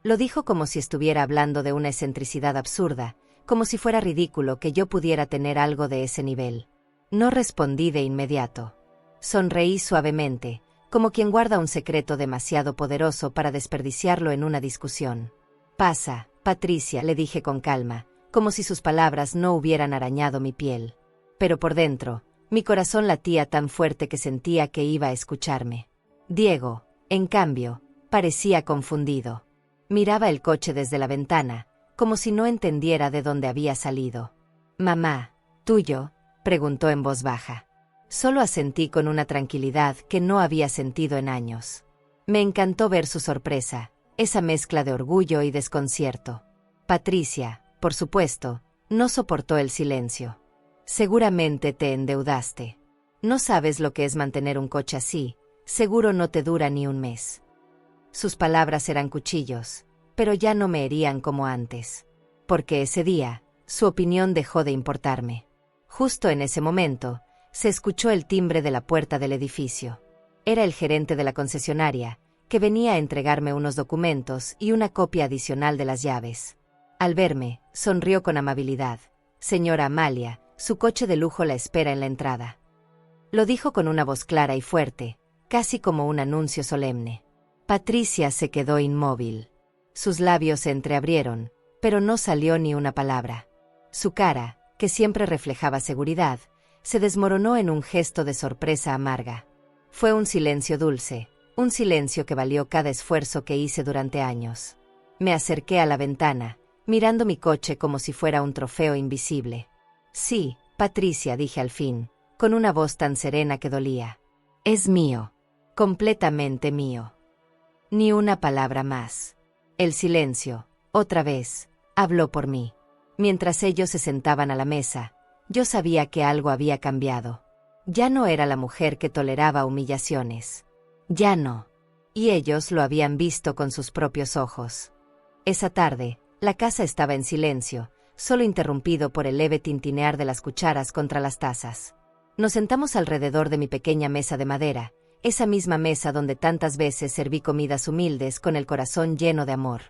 Lo dijo como si estuviera hablando de una excentricidad absurda, como si fuera ridículo que yo pudiera tener algo de ese nivel. No respondí de inmediato. Sonreí suavemente, como quien guarda un secreto demasiado poderoso para desperdiciarlo en una discusión. «Pasa, Patricia», le dije con calma, como si sus palabras no hubieran arañado mi piel. Pero por dentro, mi corazón latía tan fuerte que sentía que iba a escucharme. Diego, en cambio, parecía confundido. Miraba el coche desde la ventana, como si no entendiera de dónde había salido. «Mamá, ¿tuyo?», preguntó en voz baja. Solo asentí con una tranquilidad que no había sentido en años. Me encantó ver su sorpresa, esa mezcla de orgullo y desconcierto. Patricia, por supuesto, no soportó el silencio. «Seguramente te endeudaste. No sabes lo que es mantener un coche así, seguro no te dura ni un mes». Sus palabras eran cuchillos, pero ya no me herían como antes. Porque ese día, su opinión dejó de importarme. Justo en ese momento, se escuchó el timbre de la puerta del edificio. Era el gerente de la concesionaria, que venía a entregarme unos documentos y una copia adicional de las llaves. Al verme, sonrió con amabilidad. «Señora Amalia, su coche de lujo la espera en la entrada». Lo dijo con una voz clara y fuerte, casi como un anuncio solemne. Patricia se quedó inmóvil. Sus labios se entreabrieron, pero no salió ni una palabra. Su cara, que siempre reflejaba seguridad, se desmoronó en un gesto de sorpresa amarga. Fue un silencio dulce, un silencio que valió cada esfuerzo que hice durante años. Me acerqué a la ventana, mirando mi coche como si fuera un trofeo invisible. «Sí, Patricia», dije al fin, con una voz tan serena que dolía. «Es mío, completamente mío». Ni una palabra más. El silencio, otra vez, habló por mí. Mientras ellos se sentaban a la mesa, yo sabía que algo había cambiado. Ya no era la mujer que toleraba humillaciones. Ya no. Y ellos lo habían visto con sus propios ojos. Esa tarde, la casa estaba en silencio, solo interrumpido por el leve tintinear de las cucharas contra las tazas. Nos sentamos alrededor de mi pequeña mesa de madera, esa misma mesa donde tantas veces serví comidas humildes con el corazón lleno de amor.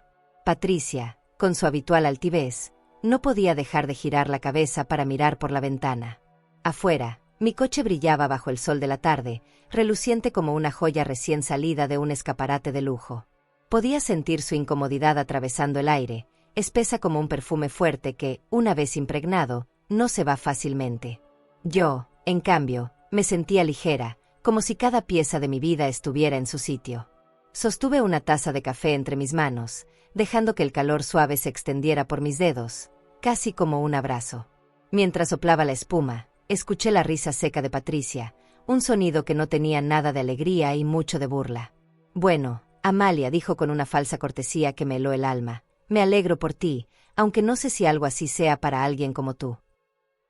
Patricia, con su habitual altivez, no podía dejar de girar la cabeza para mirar por la ventana. Afuera, mi coche brillaba bajo el sol de la tarde, reluciente como una joya recién salida de un escaparate de lujo. Podía sentir su incomodidad atravesando el aire, espesa como un perfume fuerte que, una vez impregnado, no se va fácilmente. Yo, en cambio, me sentía ligera, como si cada pieza de mi vida estuviera en su sitio. Sostuve una taza de café entre mis manos, dejando que el calor suave se extendiera por mis dedos, casi como un abrazo. Mientras soplaba la espuma, escuché la risa seca de Patricia, un sonido que no tenía nada de alegría y mucho de burla. «Bueno, Amalia», dijo con una falsa cortesía que me heló el alma, «me alegro por ti, aunque no sé si algo así sea para alguien como tú».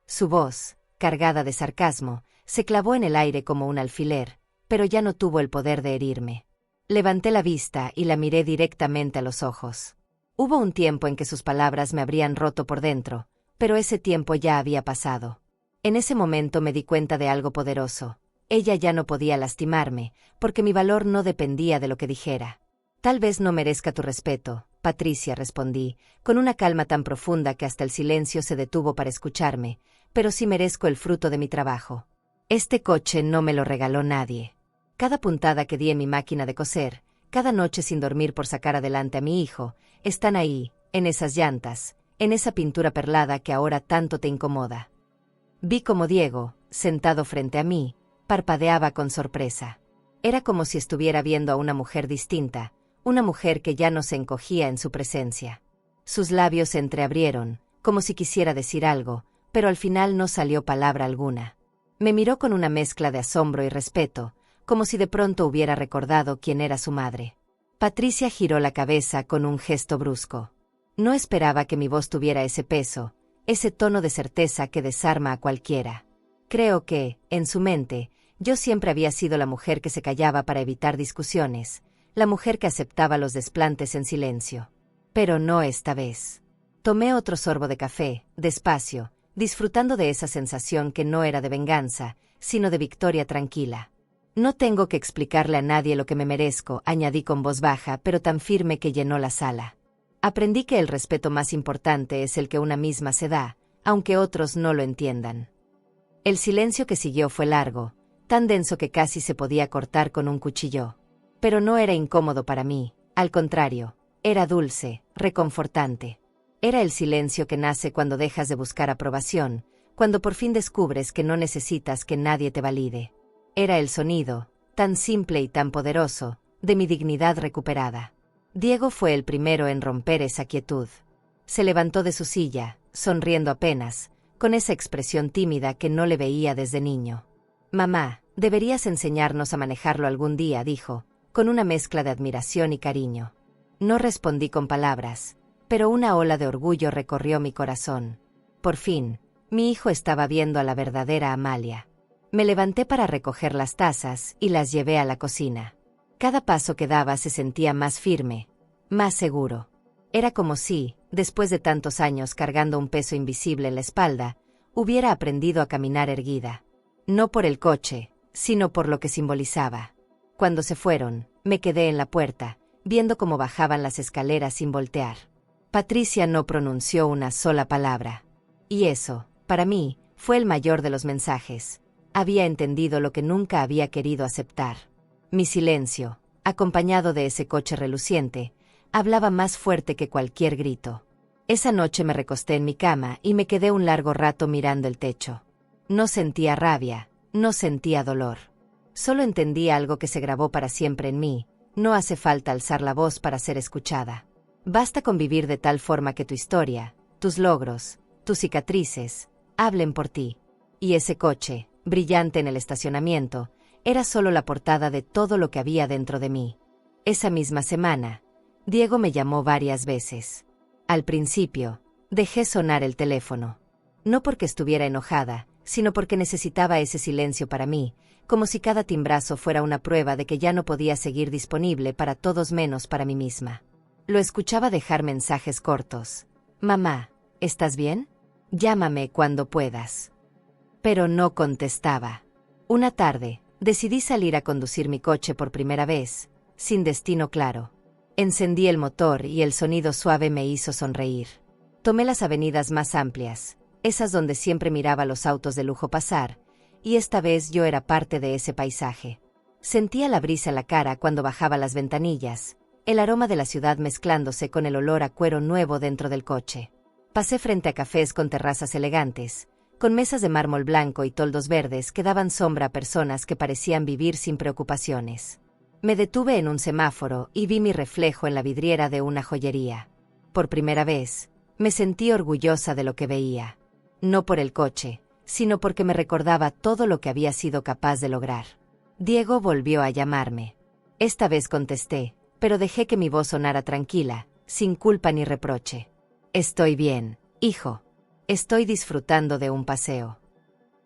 Su voz, cargada de sarcasmo, se clavó en el aire como un alfiler, pero ya no tuvo el poder de herirme. Levanté la vista y la miré directamente a los ojos. Hubo un tiempo en que sus palabras me habrían roto por dentro, pero ese tiempo ya había pasado. En ese momento me di cuenta de algo poderoso. Ella ya no podía lastimarme, porque mi valor no dependía de lo que dijera. «Tal vez no merezca tu respeto, Patricia», respondí, con una calma tan profunda que hasta el silencio se detuvo para escucharme, «pero sí merezco el fruto de mi trabajo. Este coche no me lo regaló nadie. Cada puntada que di en mi máquina de coser, cada noche sin dormir por sacar adelante a mi hijo, están ahí, en esas llantas, en esa pintura perlada que ahora tanto te incomoda». Vi como Diego, sentado frente a mí, parpadeaba con sorpresa. Era como si estuviera viendo a una mujer distinta, una mujer que ya no se encogía en su presencia. Sus labios se entreabrieron, como si quisiera decir algo, pero al final no salió palabra alguna. Me miró con una mezcla de asombro y respeto, como si de pronto hubiera recordado quién era su madre. Patricia giró la cabeza con un gesto brusco. No esperaba que mi voz tuviera ese peso, ese tono de certeza que desarma a cualquiera. Creo que, en su mente, yo siempre había sido la mujer que se callaba para evitar discusiones, la mujer que aceptaba los desplantes en silencio. Pero no esta vez. Tomé otro sorbo de café, despacio, disfrutando de esa sensación que no era de venganza, sino de victoria tranquila. «No tengo que explicarle a nadie lo que me merezco», añadí con voz baja, pero tan firme que llenó la sala. Aprendí que el respeto más importante es el que una misma se da, aunque otros no lo entiendan. El silencio que siguió fue largo, tan denso que casi se podía cortar con un cuchillo. Pero no era incómodo para mí, al contrario, era dulce, reconfortante. Era el silencio que nace cuando dejas de buscar aprobación, cuando por fin descubres que no necesitas que nadie te valide. Era el sonido, tan simple y tan poderoso, de mi dignidad recuperada. Diego fue el primero en romper esa quietud. Se levantó de su silla, sonriendo apenas, con esa expresión tímida que no le veía desde niño. «Mamá, deberías enseñarnos a manejarlo algún día», dijo, con una mezcla de admiración y cariño. No respondí con palabras, pero una ola de orgullo recorrió mi corazón. Por fin, mi hijo estaba viendo a la verdadera Amalia. Me levanté para recoger las tazas y las llevé a la cocina. Cada paso que daba se sentía más firme, más seguro. Era como si, después de tantos años cargando un peso invisible en la espalda, hubiera aprendido a caminar erguida. No por el coche, sino por lo que simbolizaba. Cuando se fueron, me quedé en la puerta, viendo cómo bajaban las escaleras sin voltear. Patricia no pronunció una sola palabra. Y eso, para mí, fue el mayor de los mensajes. Había entendido lo que nunca había querido aceptar. Mi silencio, acompañado de ese coche reluciente, hablaba más fuerte que cualquier grito. Esa noche me recosté en mi cama y me quedé un largo rato mirando el techo. No sentía rabia, no sentía dolor. Solo entendía algo que se grabó para siempre en mí: no hace falta alzar la voz para ser escuchada. Basta con vivir de tal forma que tu historia, tus logros, tus cicatrices, hablen por ti. Y ese coche, brillante en el estacionamiento, era solo la portada de todo lo que había dentro de mí. Esa misma semana, Diego me llamó varias veces. Al principio, dejé sonar el teléfono. No porque estuviera enojada, sino porque necesitaba ese silencio para mí, como si cada timbrazo fuera una prueba de que ya no podía seguir disponible para todos menos para mí misma. Lo escuchaba dejar mensajes cortos. «Mamá, ¿estás bien? Llámame cuando puedas». Pero no contestaba. Una tarde, decidí salir a conducir mi coche por primera vez, sin destino claro. Encendí el motor y el sonido suave me hizo sonreír. Tomé las avenidas más amplias, esas donde siempre miraba los autos de lujo pasar, y esta vez yo era parte de ese paisaje. Sentía la brisa en la cara cuando bajaba las ventanillas, el aroma de la ciudad mezclándose con el olor a cuero nuevo dentro del coche. Pasé frente a cafés con terrazas elegantes, con mesas de mármol blanco y toldos verdes que daban sombra a personas que parecían vivir sin preocupaciones. Me detuve en un semáforo y vi mi reflejo en la vidriera de una joyería. Por primera vez, me sentí orgullosa de lo que veía. No por el coche, sino porque me recordaba todo lo que había sido capaz de lograr. Diego volvió a llamarme. Esta vez contesté, pero dejé que mi voz sonara tranquila, sin culpa ni reproche. Estoy bien, hijo. Estoy disfrutando de un paseo.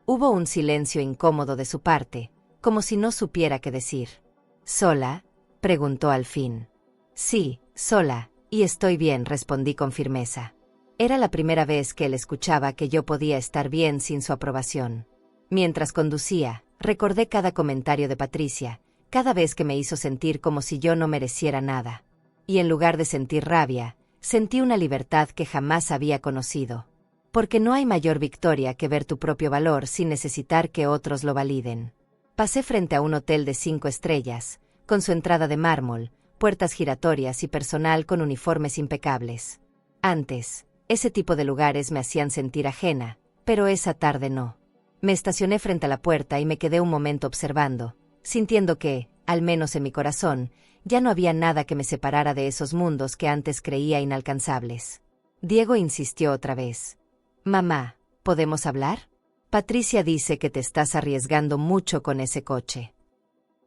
Hubo un silencio incómodo de su parte, como si no supiera qué decir. ¿Sola?, preguntó al fin. Sí, sola, y estoy bien, respondí con firmeza. Era la primera vez que él escuchaba que yo podía estar bien sin su aprobación. Mientras conducía, recordé cada comentario de Patricia, cada vez que me hizo sentir como si yo no mereciera nada. Y en lugar de sentir rabia, sentí una libertad que jamás había conocido. Porque no hay mayor victoria que ver tu propio valor sin necesitar que otros lo validen. Pasé frente a un hotel de 5 estrellas, con su entrada de mármol, puertas giratorias y personal con uniformes impecables. Antes, ese tipo de lugares me hacían sentir ajena, pero esa tarde no. Me estacioné frente a la puerta y me quedé un momento observando, sintiendo que, al menos en mi corazón, ya no había nada que me separara de esos mundos que antes creía inalcanzables. Diego insistió otra vez. Mamá, ¿podemos hablar? Patricia dice que te estás arriesgando mucho con ese coche.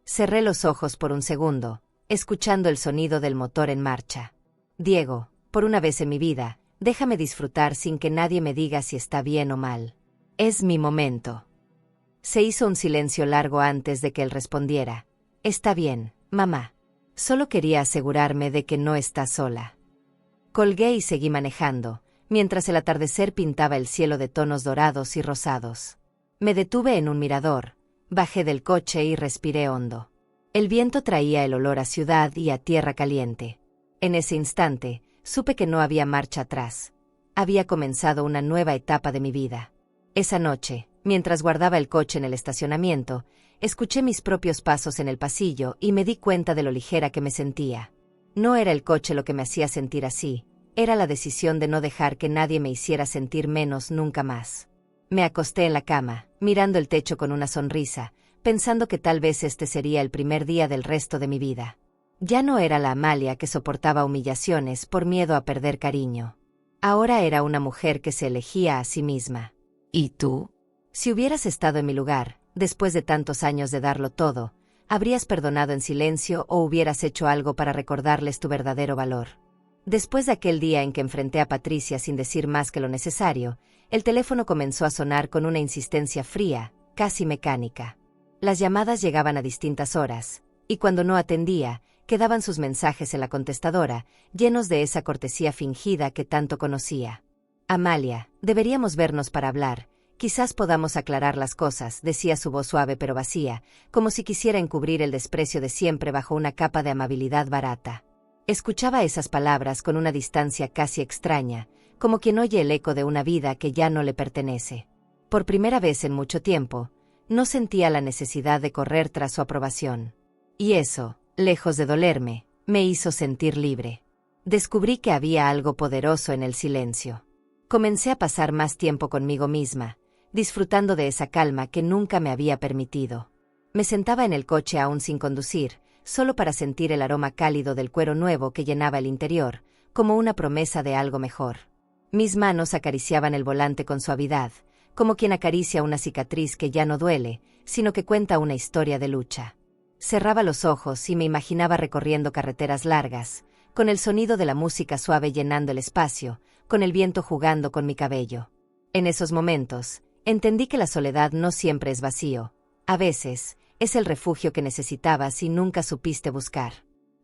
Cerré los ojos por un segundo, escuchando el sonido del motor en marcha. Diego, por una vez en mi vida, déjame disfrutar sin que nadie me diga si está bien o mal. Es mi momento. Se hizo un silencio largo antes de que él respondiera. Está bien, mamá. Solo quería asegurarme de que no estás sola. Colgué y seguí manejando, mientras el atardecer pintaba el cielo de tonos dorados y rosados. Me detuve en un mirador, bajé del coche y respiré hondo. El viento traía el olor a ciudad y a tierra caliente. En ese instante, supe que no había marcha atrás. Había comenzado una nueva etapa de mi vida. Esa noche, mientras guardaba el coche en el estacionamiento, escuché mis propios pasos en el pasillo y me di cuenta de lo ligera que me sentía. No era el coche lo que me hacía sentir así. Era la decisión de no dejar que nadie me hiciera sentir menos nunca más. Me acosté en la cama, mirando el techo con una sonrisa, pensando que tal vez este sería el primer día del resto de mi vida. Ya no era la Amalia que soportaba humillaciones por miedo a perder cariño. Ahora era una mujer que se elegía a sí misma. ¿Y tú? Si hubieras estado en mi lugar, después de tantos años de darlo todo, ¿habrías perdonado en silencio o hubieras hecho algo para recordarles tu verdadero valor? Después de aquel día en que enfrenté a Patricia sin decir más que lo necesario, el teléfono comenzó a sonar con una insistencia fría, casi mecánica. Las llamadas llegaban a distintas horas, y cuando no atendía, quedaban sus mensajes en la contestadora, llenos de esa cortesía fingida que tanto conocía. Amalia, deberíamos vernos para hablar, quizás podamos aclarar las cosas, decía su voz suave pero vacía, como si quisiera encubrir el desprecio de siempre bajo una capa de amabilidad barata. Escuchaba esas palabras con una distancia casi extraña, como quien oye el eco de una vida que ya no le pertenece. Por primera vez en mucho tiempo, no sentía la necesidad de correr tras su aprobación. Y eso, lejos de dolerme, me hizo sentir libre. Descubrí que había algo poderoso en el silencio. Comencé a pasar más tiempo conmigo misma, disfrutando de esa calma que nunca me había permitido. Me sentaba en el coche aún sin conducir, solo para sentir el aroma cálido del cuero nuevo que llenaba el interior, como una promesa de algo mejor. Mis manos acariciaban el volante con suavidad, como quien acaricia una cicatriz que ya no duele, sino que cuenta una historia de lucha. Cerraba los ojos y me imaginaba recorriendo carreteras largas, con el sonido de la música suave llenando el espacio, con el viento jugando con mi cabello. En esos momentos, entendí que la soledad no siempre es vacío. A veces, es el refugio que necesitabas y nunca supiste buscar.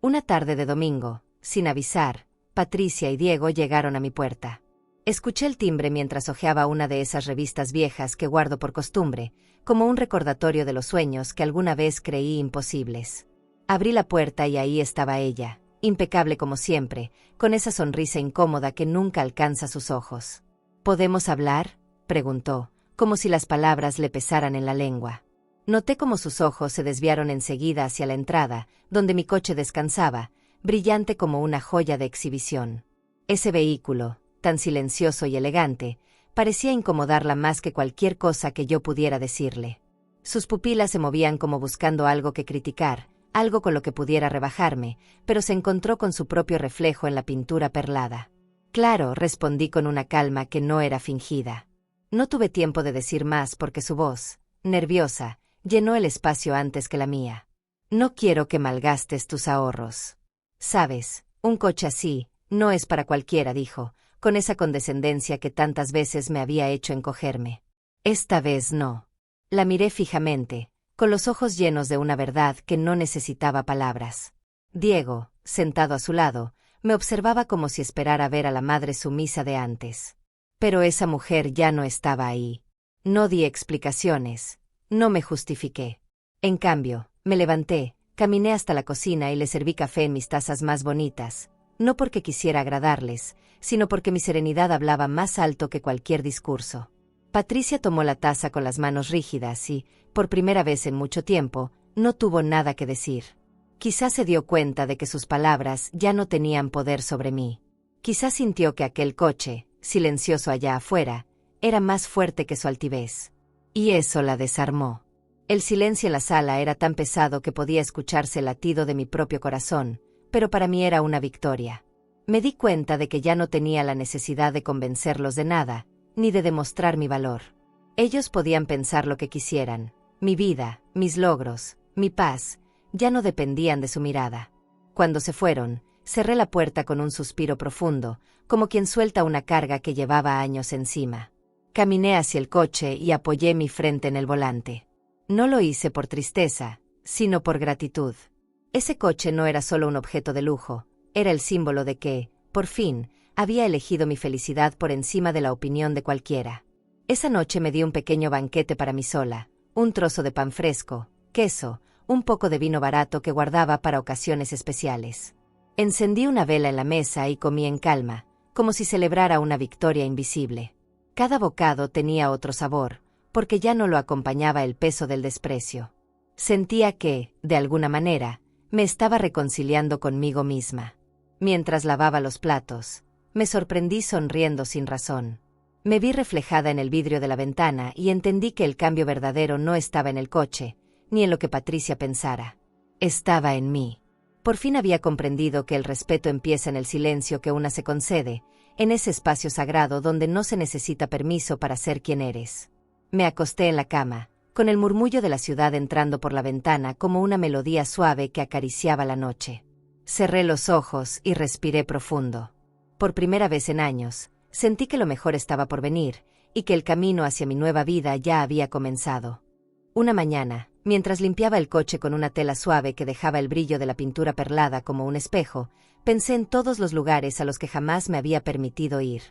Una tarde de domingo, sin avisar, Patricia y Diego llegaron a mi puerta. Escuché el timbre mientras hojeaba una de esas revistas viejas que guardo por costumbre, como un recordatorio de los sueños que alguna vez creí imposibles. Abrí la puerta y ahí estaba ella, impecable como siempre, con esa sonrisa incómoda que nunca alcanza sus ojos. ¿Podemos hablar?, preguntó, como si las palabras le pesaran en la lengua. Noté cómo sus ojos se desviaron enseguida hacia la entrada, donde mi coche descansaba, brillante como una joya de exhibición. Ese vehículo, tan silencioso y elegante, parecía incomodarla más que cualquier cosa que yo pudiera decirle. Sus pupilas se movían como buscando algo que criticar, algo con lo que pudiera rebajarme, pero se encontró con su propio reflejo en la pintura perlada. Claro, respondí con una calma que no era fingida. No tuve tiempo de decir más porque su voz, nerviosa, llenó el espacio antes que la mía. No quiero que malgastes tus ahorros. Sabes, un coche así no es para cualquiera, dijo, con esa condescendencia que tantas veces me había hecho encogerme. Esta vez no. La miré fijamente, con los ojos llenos de una verdad que no necesitaba palabras. Diego, sentado a su lado, me observaba como si esperara ver a la madre sumisa de antes. Pero esa mujer ya no estaba ahí. No di explicaciones, no me justifiqué. En cambio, me levanté, caminé hasta la cocina y le serví café en mis tazas más bonitas, no porque quisiera agradarles, sino porque mi serenidad hablaba más alto que cualquier discurso. Patricia tomó la taza con las manos rígidas y, por primera vez en mucho tiempo, no tuvo nada que decir. Quizás se dio cuenta de que sus palabras ya no tenían poder sobre mí. Quizás sintió que aquel coche, silencioso allá afuera, era más fuerte que su altivez. Y eso la desarmó. El silencio en la sala era tan pesado que podía escucharse el latido de mi propio corazón, pero para mí era una victoria. Me di cuenta de que ya no tenía la necesidad de convencerlos de nada, ni de demostrar mi valor. Ellos podían pensar lo que quisieran. Mi vida, mis logros, mi paz, ya no dependían de su mirada. Cuando se fueron, cerré la puerta con un suspiro profundo, como quien suelta una carga que llevaba años encima. Caminé hacia el coche y apoyé mi frente en el volante. No lo hice por tristeza, sino por gratitud. Ese coche no era solo un objeto de lujo, era el símbolo de que, por fin, había elegido mi felicidad por encima de la opinión de cualquiera. Esa noche me di un pequeño banquete para mí sola, un trozo de pan fresco, queso, un poco de vino barato que guardaba para ocasiones especiales. Encendí una vela en la mesa y comí en calma, como si celebrara una victoria invisible. Cada bocado tenía otro sabor, porque ya no lo acompañaba el peso del desprecio. Sentía que, de alguna manera, me estaba reconciliando conmigo misma. Mientras lavaba los platos, me sorprendí sonriendo sin razón. Me vi reflejada en el vidrio de la ventana y entendí que el cambio verdadero no estaba en el coche, ni en lo que Patricia pensara. Estaba en mí. Por fin había comprendido que el respeto empieza en el silencio que una se concede, en ese espacio sagrado donde no se necesita permiso para ser quien eres. Me acosté en la cama, con el murmullo de la ciudad entrando por la ventana como una melodía suave que acariciaba la noche. Cerré los ojos y respiré profundo. Por primera vez en años, sentí que lo mejor estaba por venir, y que el camino hacia mi nueva vida ya había comenzado. Una mañana, mientras limpiaba el coche con una tela suave que dejaba el brillo de la pintura perlada como un espejo, pensé en todos los lugares a los que jamás me había permitido ir.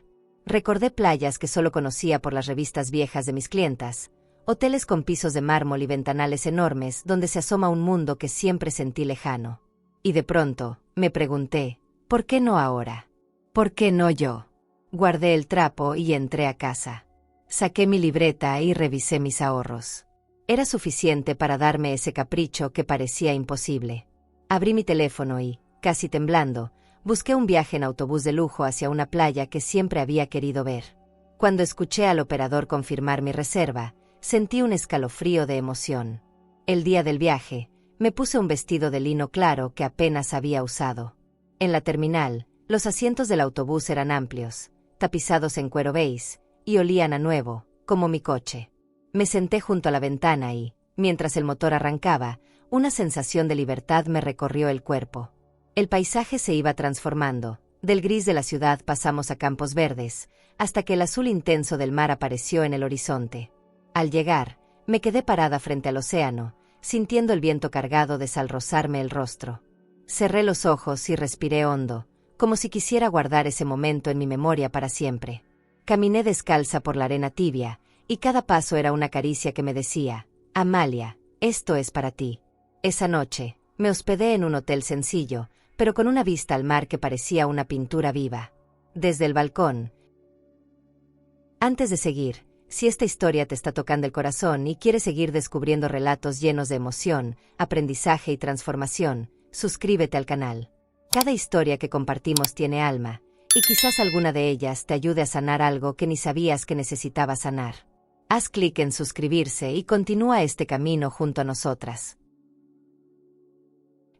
Recordé playas que solo conocía por las revistas viejas de mis clientas, hoteles con pisos de mármol y ventanales enormes donde se asoma un mundo que siempre sentí lejano. Y de pronto, me pregunté, ¿por qué no ahora? ¿Por qué no yo? Guardé el trapo y entré a casa. Saqué mi libreta y revisé mis ahorros. Era suficiente para darme ese capricho que parecía imposible. Abrí mi teléfono y, casi temblando, busqué un viaje en autobús de lujo hacia una playa que siempre había querido ver. Cuando escuché al operador confirmar mi reserva, sentí un escalofrío de emoción. El día del viaje, me puse un vestido de lino claro que apenas había usado. En la terminal, los asientos del autobús eran amplios, tapizados en cuero beige, y olían a nuevo, como mi coche. Me senté junto a la ventana y, mientras el motor arrancaba, una sensación de libertad me recorrió el cuerpo. El paisaje se iba transformando, del gris de la ciudad pasamos a campos verdes, hasta que el azul intenso del mar apareció en el horizonte. Al llegar, me quedé parada frente al océano, sintiendo el viento cargado de sal rozarme el rostro. Cerré los ojos y respiré hondo, como si quisiera guardar ese momento en mi memoria para siempre. Caminé descalza por la arena tibia, y cada paso era una caricia que me decía, Amalia, esto es para ti. Esa noche, me hospedé en un hotel sencillo, pero con una vista al mar que parecía una pintura viva. Desde el balcón. Antes de seguir, si esta historia te está tocando el corazón y quieres seguir descubriendo relatos llenos de emoción, aprendizaje y transformación, suscríbete al canal. Cada historia que compartimos tiene alma, y quizás alguna de ellas te ayude a sanar algo que ni sabías que necesitabas sanar. Haz clic en suscribirse y continúa este camino junto a nosotras.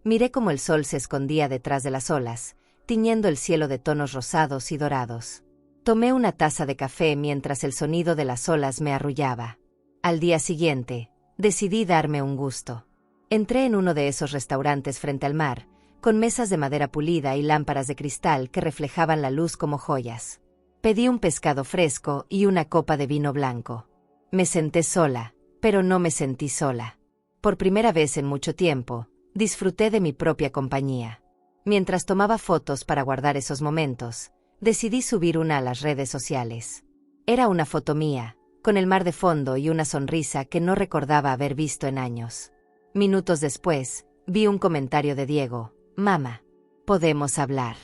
Miré cómo el sol se escondía detrás de las olas, tiñendo el cielo de tonos rosados y dorados. Tomé una taza de café mientras el sonido de las olas me arrullaba. Al día siguiente, decidí darme un gusto. Entré en uno de esos restaurantes frente al mar, con mesas de madera pulida y lámparas de cristal que reflejaban la luz como joyas. Pedí un pescado fresco y una copa de vino blanco. Me senté sola, pero no me sentí sola. Por primera vez en mucho tiempo, disfruté de mi propia compañía. Mientras tomaba fotos para guardar esos momentos, decidí subir una a las redes sociales. Era una foto mía, con el mar de fondo y una sonrisa que no recordaba haber visto en años. Minutos después, vi un comentario de Diego: «Mamá, ¿podemos hablar?».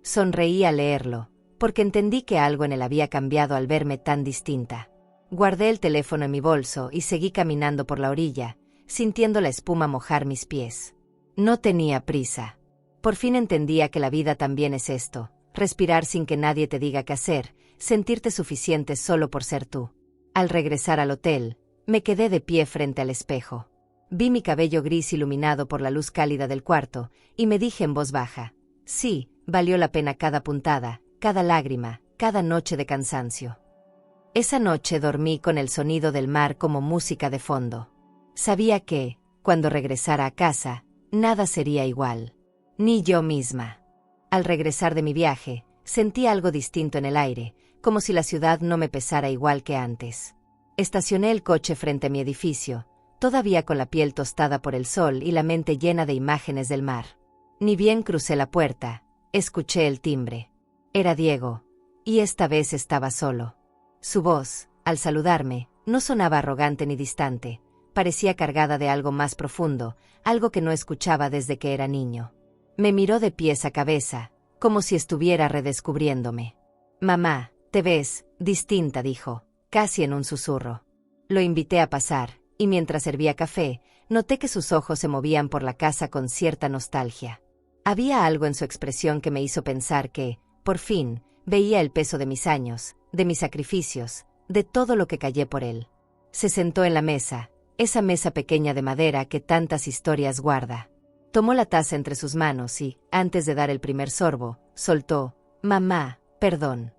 Sonreí al leerlo, porque entendí que algo en él había cambiado al verme tan distinta. Guardé el teléfono en mi bolso y seguí caminando por la orilla, sintiendo la espuma mojar mis pies. No tenía prisa. Por fin entendía que la vida también es esto: respirar sin que nadie te diga qué hacer, sentirte suficiente solo por ser tú. Al regresar al hotel, me quedé de pie frente al espejo. Vi mi cabello gris iluminado por la luz cálida del cuarto, y me dije en voz baja: sí, valió la pena cada puntada, cada lágrima, cada noche de cansancio. Esa noche dormí con el sonido del mar como música de fondo. Sabía que, cuando regresara a casa, nada sería igual. Ni yo misma. Al regresar de mi viaje, sentí algo distinto en el aire, como si la ciudad no me pesara igual que antes. Estacioné el coche frente a mi edificio, todavía con la piel tostada por el sol y la mente llena de imágenes del mar. Ni bien crucé la puerta, escuché el timbre. Era Diego, y esta vez estaba solo. Su voz, al saludarme, no sonaba arrogante ni distante, parecía cargada de algo más profundo, algo que no escuchaba desde que era niño. Me miró de pies a cabeza, como si estuviera redescubriéndome. «Mamá, te ves distinta», dijo, casi en un susurro. Lo invité a pasar, y mientras servía café, noté que sus ojos se movían por la casa con cierta nostalgia. Había algo en su expresión que me hizo pensar que, por fin, veía el peso de mis años, de mis sacrificios, de todo lo que callé por él. Se sentó en la mesa, esa mesa pequeña de madera que tantas historias guarda. Tomó la taza entre sus manos y, antes de dar el primer sorbo, soltó: «Mamá, perdón».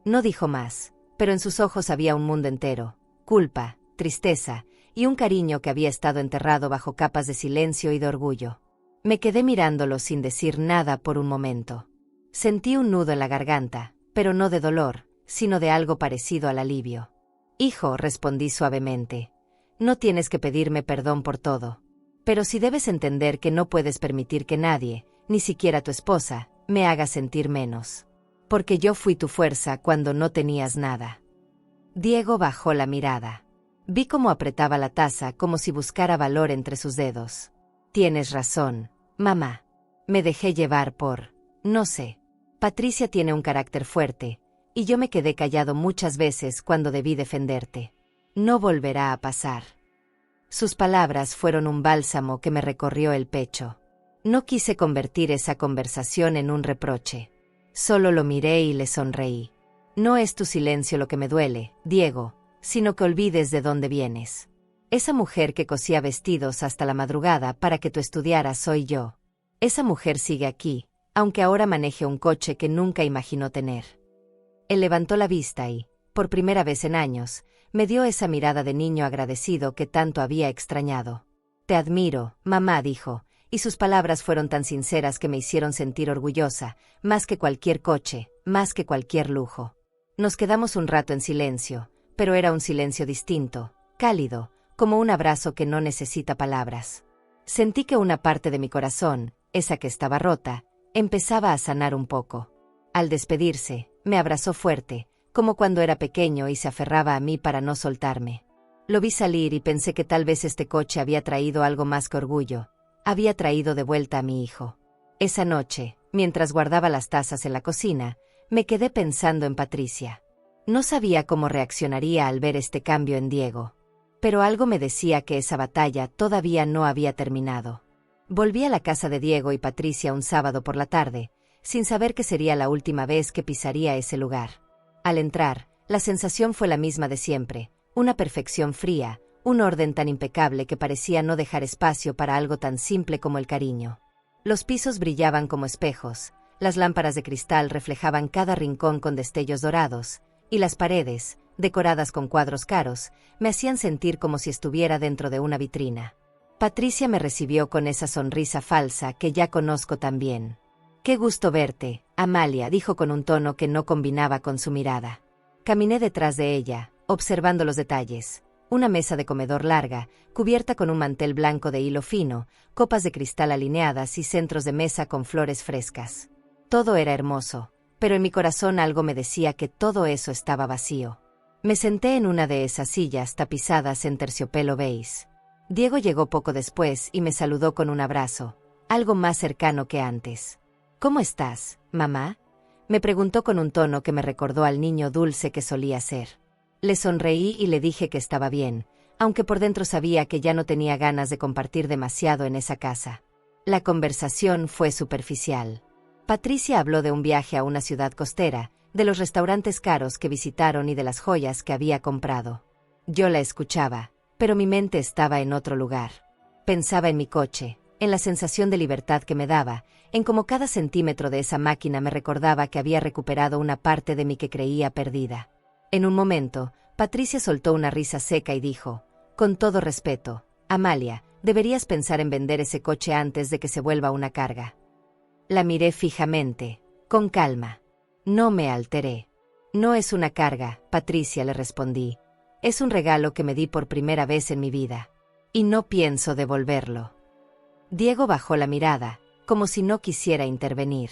No dijo más, pero en sus ojos había un mundo entero: culpa, tristeza, y un cariño que había estado enterrado bajo capas de silencio y de orgullo. Me quedé mirándolo sin decir nada por un momento. Sentí un nudo en la garganta, pero no de dolor, sino de algo parecido al alivio. «Hijo», respondí suavemente, «no tienes que pedirme perdón por todo. Pero sí debes entender que no puedes permitir que nadie, ni siquiera tu esposa, me haga sentir menos. Porque yo fui tu fuerza cuando no tenías nada». Diego bajó la mirada. Vi cómo apretaba la taza como si buscara valor entre sus dedos. «Tienes razón, mamá. Me dejé llevar por, no sé. Patricia tiene un carácter fuerte, y yo me quedé callado muchas veces cuando debí defenderte. No volverá a pasar». Sus palabras fueron un bálsamo que me recorrió el pecho. No quise convertir esa conversación en un reproche. Solo lo miré y le sonreí. «No es tu silencio lo que me duele, Diego, sino que olvides de dónde vienes. Esa mujer que cosía vestidos hasta la madrugada para que tú estudiaras soy yo. Esa mujer sigue aquí, aunque ahora maneje un coche que nunca imaginó tener». Él levantó la vista y, por primera vez en años, me dio esa mirada de niño agradecido que tanto había extrañado. «Te admiro, mamá», dijo, y sus palabras fueron tan sinceras que me hicieron sentir orgullosa, más que cualquier coche, más que cualquier lujo. Nos quedamos un rato en silencio, pero era un silencio distinto, cálido, como un abrazo que no necesita palabras. Sentí que una parte de mi corazón, esa que estaba rota, empezaba a sanar un poco. Al despedirse, me abrazó fuerte, como cuando era pequeño y se aferraba a mí para no soltarme. Lo vi salir y pensé que tal vez este coche había traído algo más que orgullo. Había traído de vuelta a mi hijo. Esa noche, mientras guardaba las tazas en la cocina, me quedé pensando en Patricia. No sabía cómo reaccionaría al ver este cambio en Diego. Pero algo me decía que esa batalla todavía no había terminado. Volví a la casa de Diego y Patricia un sábado por la tarde, sin saber que sería la última vez que pisaría ese lugar. Al entrar, la sensación fue la misma de siempre, una perfección fría, un orden tan impecable que parecía no dejar espacio para algo tan simple como el cariño. Los pisos brillaban como espejos, las lámparas de cristal reflejaban cada rincón con destellos dorados, y las paredes, decoradas con cuadros caros, me hacían sentir como si estuviera dentro de una vitrina. Patricia me recibió con esa sonrisa falsa que ya conozco tan bien. «Qué gusto verte, Amalia», dijo con un tono que no combinaba con su mirada. Caminé detrás de ella, observando los detalles. Una mesa de comedor larga, cubierta con un mantel blanco de hilo fino, copas de cristal alineadas y centros de mesa con flores frescas. Todo era hermoso, pero en mi corazón algo me decía que todo eso estaba vacío. Me senté en una de esas sillas tapizadas en terciopelo beige. Diego llegó poco después y me saludó con un abrazo, algo más cercano que antes. «¿Cómo estás, mamá?», me preguntó con un tono que me recordó al niño dulce que solía ser. Le sonreí y le dije que estaba bien, aunque por dentro sabía que ya no tenía ganas de compartir demasiado en esa casa. La conversación fue superficial. Patricia habló de un viaje a una ciudad costera, de los restaurantes caros que visitaron y de las joyas que había comprado. Yo la escuchaba, pero mi mente estaba en otro lugar. Pensaba en mi coche, en la sensación de libertad que me daba, en cómo cada centímetro de esa máquina me recordaba que había recuperado una parte de mí que creía perdida. En un momento, Patricia soltó una risa seca y dijo, «Con todo respeto, Amalia, deberías pensar en vender ese coche antes de que se vuelva una carga». La miré fijamente, con calma. No me alteré. «No es una carga, Patricia», le respondí. «Es un regalo que me di por primera vez en mi vida. Y no pienso devolverlo». Diego bajó la mirada, como si no quisiera intervenir.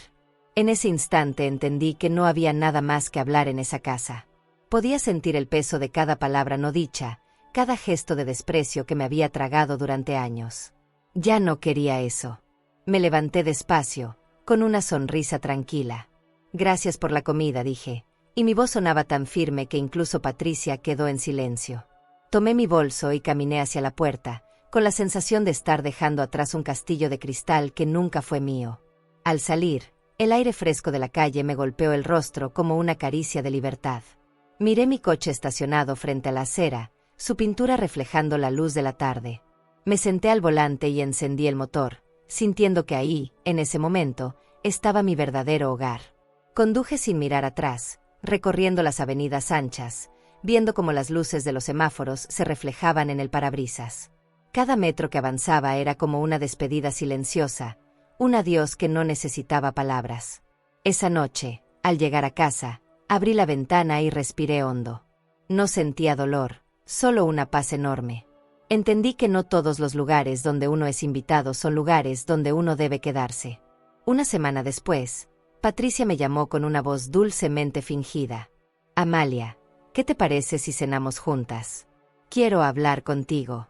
En ese instante entendí que no había nada más que hablar en esa casa. Podía sentir el peso de cada palabra no dicha, cada gesto de desprecio que me había tragado durante años. Ya no quería eso. Me levanté despacio, con una sonrisa tranquila. «Gracias por la comida», dije, y mi voz sonaba tan firme que incluso Patricia quedó en silencio. Tomé mi bolso y caminé hacia la puerta, con la sensación de estar dejando atrás un castillo de cristal que nunca fue mío. Al salir, el aire fresco de la calle me golpeó el rostro como una caricia de libertad. Miré mi coche estacionado frente a la acera, su pintura reflejando la luz de la tarde. Me senté al volante y encendí el motor, sintiendo que ahí, en ese momento, estaba mi verdadero hogar. Conduje sin mirar atrás, recorriendo las avenidas anchas, viendo cómo las luces de los semáforos se reflejaban en el parabrisas. Cada metro que avanzaba era como una despedida silenciosa, un adiós que no necesitaba palabras. Esa noche, al llegar a casa, abrí la ventana y respiré hondo. No sentía dolor, solo una paz enorme. Entendí que no todos los lugares donde uno es invitado son lugares donde uno debe quedarse. Una semana después, Patricia me llamó con una voz dulcemente fingida. «Amalia, ¿qué te parece si cenamos juntas? Quiero hablar contigo».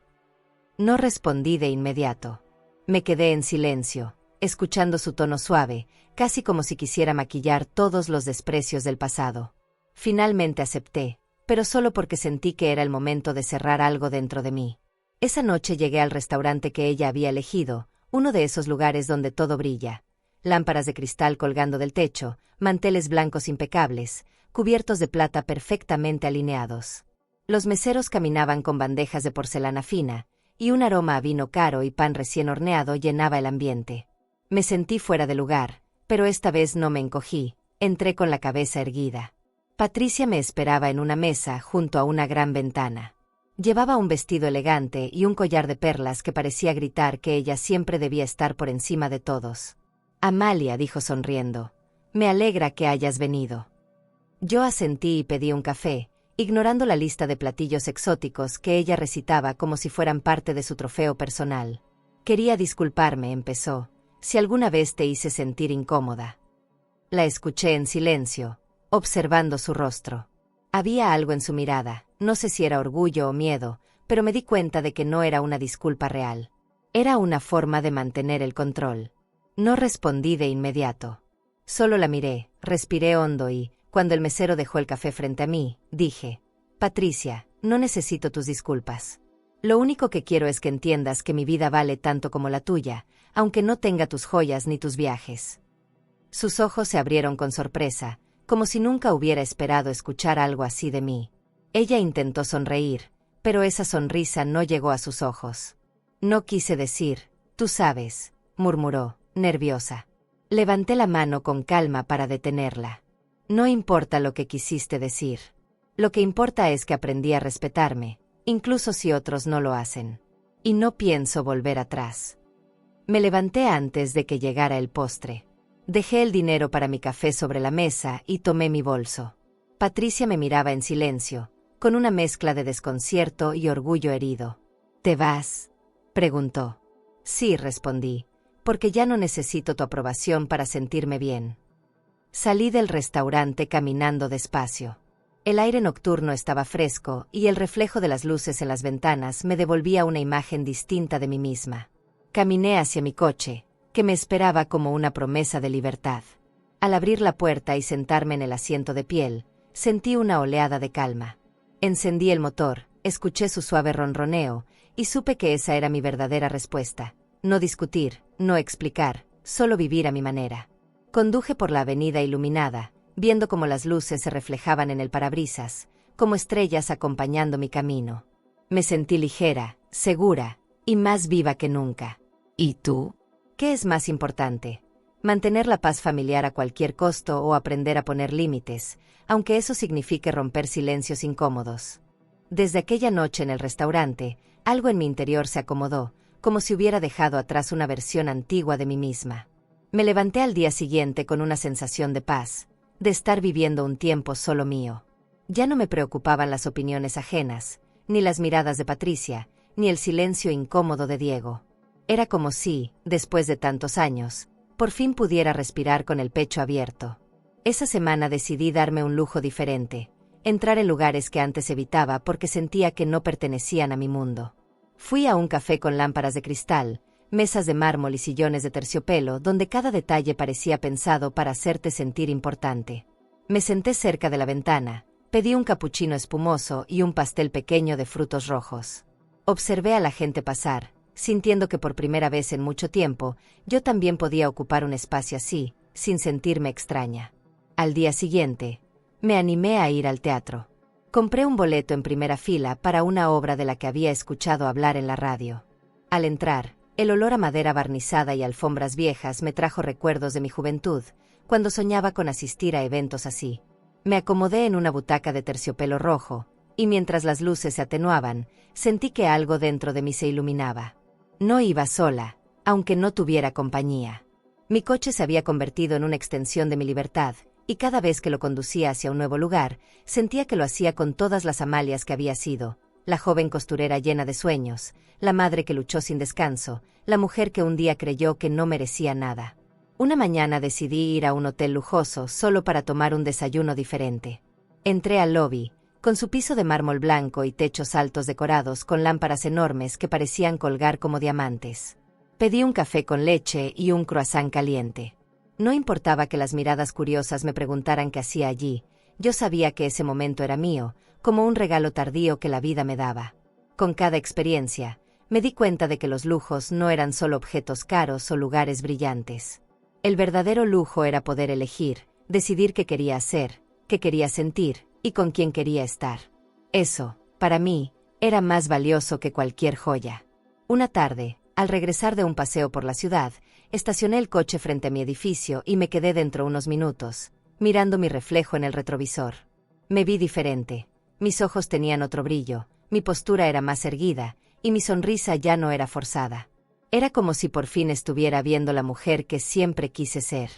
No respondí de inmediato. Me quedé en silencio, escuchando su tono suave, casi como si quisiera maquillar todos los desprecios del pasado. Finalmente acepté, pero solo porque sentí que era el momento de cerrar algo dentro de mí. Esa noche llegué al restaurante que ella había elegido, uno de esos lugares donde todo brilla. Lámparas de cristal colgando del techo, manteles blancos impecables, cubiertos de plata perfectamente alineados. Los meseros caminaban con bandejas de porcelana fina, y un aroma a vino caro y pan recién horneado llenaba el ambiente. Me sentí fuera de lugar, pero esta vez no me encogí, entré con la cabeza erguida. Patricia me esperaba en una mesa junto a una gran ventana. Llevaba un vestido elegante y un collar de perlas que parecía gritar que ella siempre debía estar por encima de todos. «Amalia», dijo sonriendo, «me alegra que hayas venido». Yo asentí y pedí un café, ignorando la lista de platillos exóticos que ella recitaba como si fueran parte de su trofeo personal. «Quería disculparme», empezó, «si alguna vez te hice sentir incómoda». La escuché en silencio, observando su rostro. Había algo en su mirada, no sé si era orgullo o miedo, pero me di cuenta de que no era una disculpa real. Era una forma de mantener el control. No respondí de inmediato. Solo la miré, respiré hondo y, cuando el mesero dejó el café frente a mí, dije: Patricia, no necesito tus disculpas. Lo único que quiero es que entiendas que mi vida vale tanto como la tuya, aunque no tenga tus joyas ni tus viajes. Sus ojos se abrieron con sorpresa, como si nunca hubiera esperado escuchar algo así de mí. Ella intentó sonreír, pero esa sonrisa no llegó a sus ojos. No quise decir, tú sabes, murmuró, nerviosa. Levanté la mano con calma para detenerla. No importa lo que quisiste decir. Lo que importa es que aprendí a respetarme, incluso si otros no lo hacen. Y no pienso volver atrás. Me levanté antes de que llegara el postre. Dejé el dinero para mi café sobre la mesa y tomé mi bolso. Patricia me miraba en silencio, con una mezcla de desconcierto y orgullo herido. ¿Te vas?, preguntó. Sí, respondí, porque ya no necesito tu aprobación para sentirme bien. Salí del restaurante caminando despacio. El aire nocturno estaba fresco y el reflejo de las luces en las ventanas me devolvía una imagen distinta de mí misma. Caminé hacia mi coche, que me esperaba como una promesa de libertad. Al abrir la puerta y sentarme en el asiento de piel, sentí una oleada de calma. Encendí el motor, escuché su suave ronroneo, y supe que esa era mi verdadera respuesta. No discutir, no explicar, solo vivir a mi manera. Conduje por la avenida iluminada, viendo cómo las luces se reflejaban en el parabrisas, como estrellas acompañando mi camino. Me sentí ligera, segura, y más viva que nunca. ¿Y tú? ¿Qué es más importante? Mantener la paz familiar a cualquier costo o aprender a poner límites, aunque eso signifique romper silencios incómodos. Desde aquella noche en el restaurante, algo en mi interior se acomodó, como si hubiera dejado atrás una versión antigua de mí misma. Me levanté al día siguiente con una sensación de paz, de estar viviendo un tiempo solo mío. Ya no me preocupaban las opiniones ajenas, ni las miradas de Patricia, ni el silencio incómodo de Diego. Era como si, después de tantos años, por fin pudiera respirar con el pecho abierto. Esa semana decidí darme un lujo diferente, entrar en lugares que antes evitaba porque sentía que no pertenecían a mi mundo. Fui a un café con lámparas de cristal, mesas de mármol y sillones de terciopelo donde cada detalle parecía pensado para hacerte sentir importante. Me senté cerca de la ventana, pedí un capuchino espumoso y un pastel pequeño de frutos rojos. Observé a la gente pasar, sintiendo que por primera vez en mucho tiempo, yo también podía ocupar un espacio así, sin sentirme extraña. Al día siguiente, me animé a ir al teatro. Compré un boleto en primera fila para una obra de la que había escuchado hablar en la radio. Al entrar, el olor a madera barnizada y alfombras viejas me trajo recuerdos de mi juventud, cuando soñaba con asistir a eventos así. Me acomodé en una butaca de terciopelo rojo, y mientras las luces se atenuaban, sentí que algo dentro de mí se iluminaba. No iba sola, aunque no tuviera compañía. Mi coche se había convertido en una extensión de mi libertad, y cada vez que lo conducía hacia un nuevo lugar, sentía que lo hacía con todas las Amalias que había sido: la joven costurera llena de sueños, la madre que luchó sin descanso, la mujer que un día creyó que no merecía nada. Una mañana decidí ir a un hotel lujoso solo para tomar un desayuno diferente. Entré al lobby, con su piso de mármol blanco y techos altos decorados con lámparas enormes que parecían colgar como diamantes. Pedí un café con leche y un croissant caliente. No importaba que las miradas curiosas me preguntaran qué hacía allí, yo sabía que ese momento era mío, como un regalo tardío que la vida me daba. Con cada experiencia, me di cuenta de que los lujos no eran solo objetos caros o lugares brillantes. El verdadero lujo era poder elegir, decidir qué quería hacer, qué quería sentir, y con quién quería estar. Eso, para mí, era más valioso que cualquier joya. Una tarde, al regresar de un paseo por la ciudad, estacioné el coche frente a mi edificio y me quedé dentro unos minutos, mirando mi reflejo en el retrovisor. Me vi diferente. Mis ojos tenían otro brillo, mi postura era más erguida, y mi sonrisa ya no era forzada. Era como si por fin estuviera viendo la mujer que siempre quise ser.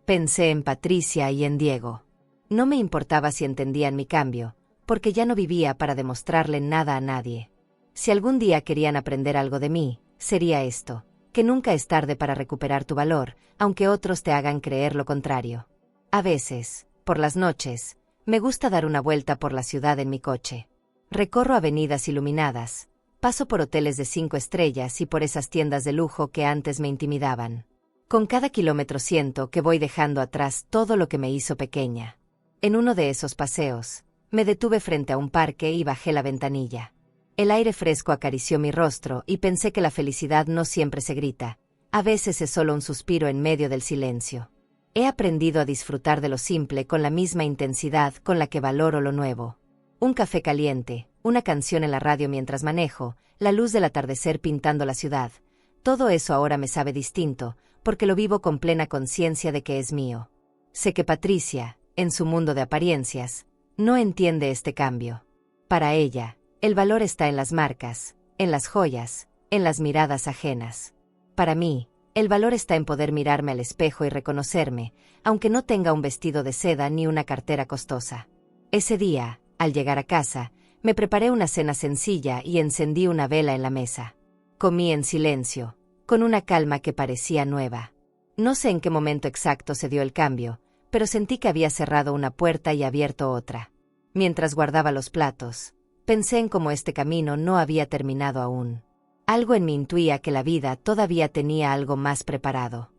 Pensé en Patricia y en Diego. No me importaba si entendían mi cambio, porque ya no vivía para demostrarle nada a nadie. Si algún día querían aprender algo de mí, sería esto: que nunca es tarde para recuperar tu valor, aunque otros te hagan creer lo contrario. A veces, por las noches, me gusta dar una vuelta por la ciudad en mi coche. Recorro avenidas iluminadas, paso por hoteles de 5 estrellas y por esas tiendas de lujo que antes me intimidaban. Con cada kilómetro siento que voy dejando atrás todo lo que me hizo pequeña. En uno de esos paseos, me detuve frente a un parque y bajé la ventanilla. El aire fresco acarició mi rostro y pensé que la felicidad no siempre se grita, a veces es solo un suspiro en medio del silencio. He aprendido a disfrutar de lo simple con la misma intensidad con la que valoro lo nuevo. Un café caliente, una canción en la radio mientras manejo, la luz del atardecer pintando la ciudad. Todo eso ahora me sabe distinto, porque lo vivo con plena conciencia de que es mío. Sé que Patricia, en su mundo de apariencias, no entiende este cambio. Para ella, el valor está en las marcas, en las joyas, en las miradas ajenas. Para mí, el valor está en poder mirarme al espejo y reconocerme, aunque no tenga un vestido de seda ni una cartera costosa. Ese día, al llegar a casa, me preparé una cena sencilla y encendí una vela en la mesa. Comí en silencio, con una calma que parecía nueva. No sé en qué momento exacto se dio el cambio, pero sentí que había cerrado una puerta y abierto otra. Mientras guardaba los platos, pensé en cómo este camino no había terminado aún. Algo en mí intuía que la vida todavía tenía algo más preparado.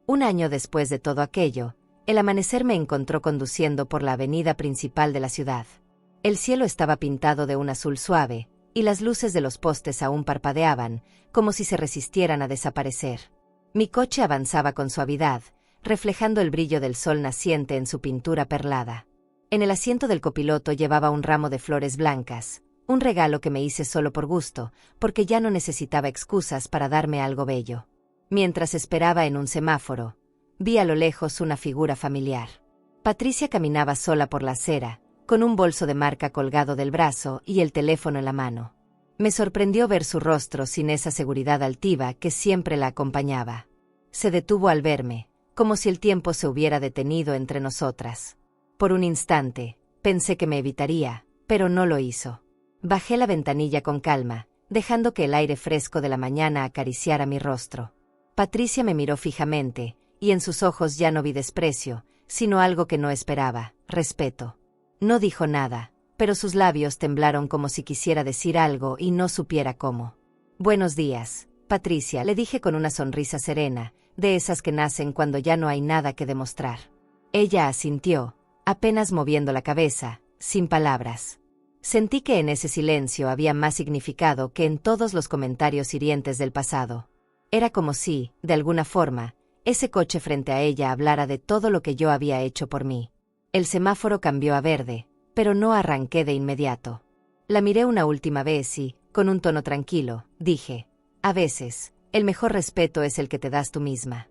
Un año después de todo aquello, el amanecer me encontró conduciendo por la avenida principal de la ciudad. El cielo estaba pintado de un azul suave, y las luces de los postes aún parpadeaban, como si se resistieran a desaparecer. Mi coche avanzaba con suavidad, reflejando el brillo del sol naciente en su pintura perlada. En el asiento del copiloto llevaba un ramo de flores blancas, un regalo que me hice solo por gusto, porque ya no necesitaba excusas para darme algo bello. Mientras esperaba en un semáforo, vi a lo lejos una figura familiar. Patricia caminaba sola por la acera, con un bolso de marca colgado del brazo y el teléfono en la mano. Me sorprendió ver su rostro sin esa seguridad altiva que siempre la acompañaba. Se detuvo al verme, como si el tiempo se hubiera detenido entre nosotras. Por un instante, pensé que me evitaría, pero no lo hizo. Bajé la ventanilla con calma, dejando que el aire fresco de la mañana acariciara mi rostro. Patricia me miró fijamente, y en sus ojos ya no vi desprecio, sino algo que no esperaba, respeto. No dijo nada, pero sus labios temblaron como si quisiera decir algo y no supiera cómo. «Buenos días, Patricia», le dije con una sonrisa serena, de esas que nacen cuando ya no hay nada que demostrar. Ella asintió, apenas moviendo la cabeza, sin palabras. Sentí que en ese silencio había más significado que en todos los comentarios hirientes del pasado. Era como si, de alguna forma, ese coche frente a ella hablara de todo lo que yo había hecho por mí. El semáforo cambió a verde, pero no arranqué de inmediato. La miré una última vez y, con un tono tranquilo, dije: «A veces, el mejor respeto es el que te das tú misma».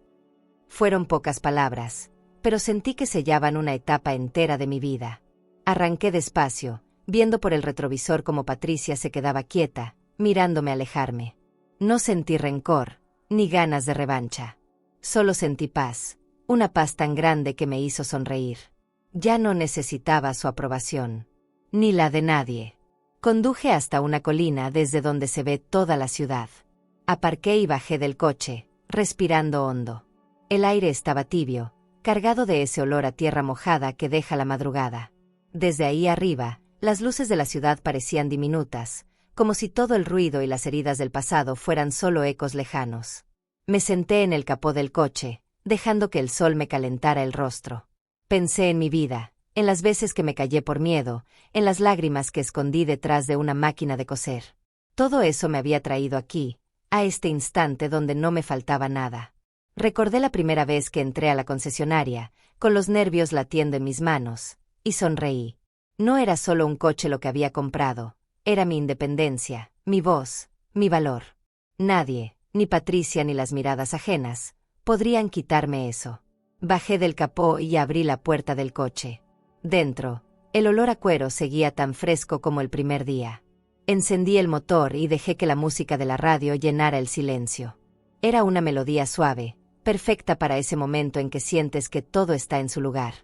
Fueron pocas palabras, pero sentí que sellaban una etapa entera de mi vida. Arranqué despacio, viendo por el retrovisor cómo Patricia se quedaba quieta, mirándome alejarme. No sentí rencor, ni ganas de revancha. Solo sentí paz, una paz tan grande que me hizo sonreír. Ya no necesitaba su aprobación, ni la de nadie. Conduje hasta una colina desde donde se ve toda la ciudad. Aparqué y bajé del coche, respirando hondo. El aire estaba tibio, cargado de ese olor a tierra mojada que deja la madrugada. Desde ahí arriba, las luces de la ciudad parecían diminutas, como si todo el ruido y las heridas del pasado fueran solo ecos lejanos. Me senté en el capó del coche, dejando que el sol me calentara el rostro. Pensé en mi vida, en las veces que me callé por miedo, en las lágrimas que escondí detrás de una máquina de coser. Todo eso me había traído aquí, a este instante donde no me faltaba nada. Recordé la primera vez que entré a la concesionaria, con los nervios latiendo en mis manos, y sonreí. No era solo un coche lo que había comprado, era mi independencia, mi voz, mi valor. Nadie, ni Patricia ni las miradas ajenas, podrían quitarme eso. Bajé del capó y abrí la puerta del coche. Dentro, el olor a cuero seguía tan fresco como el primer día. Encendí el motor y dejé que la música de la radio llenara el silencio. Era una melodía suave, perfecta para ese momento en que sientes que todo está en su lugar.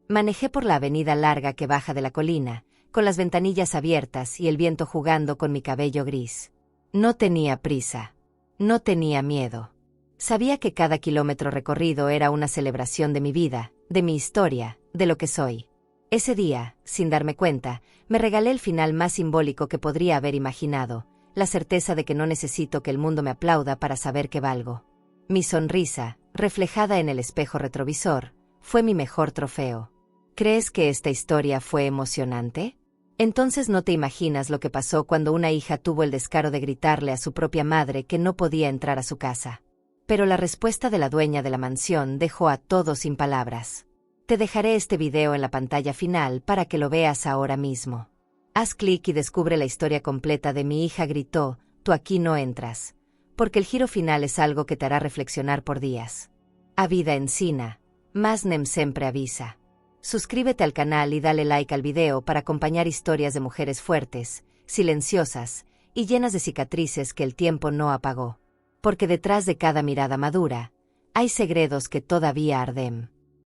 Manejé por la avenida larga que baja de la colina, con las ventanillas abiertas y el viento jugando con mi cabello gris. No tenía prisa. No tenía miedo. Sabía que cada kilómetro recorrido era una celebración de mi vida, de mi historia, de lo que soy. Ese día, sin darme cuenta, me regalé el final más simbólico que podría haber imaginado, la certeza de que no necesito que el mundo me aplauda para saber que valgo. Mi sonrisa, reflejada en el espejo retrovisor, fue mi mejor trofeo. ¿Crees que esta historia fue emocionante? Entonces no te imaginas lo que pasó cuando una hija tuvo el descaro de gritarle a su propia madre que no podía entrar a su casa. Pero la respuesta de la dueña de la mansión dejó a todos sin palabras. Te dejaré este video en la pantalla final para que lo veas ahora mismo. Haz clic y descubre la historia completa de Mi hija gritó, tú aquí no entras. Porque el giro final es algo que te hará reflexionar por días. A vida encina, más nem sempre avisa. Suscríbete al canal y dale like al video para acompañar historias de mujeres fuertes, silenciosas y llenas de cicatrices que el tiempo no apagó. Porque detrás de cada mirada madura, hay segredos que todavía arden.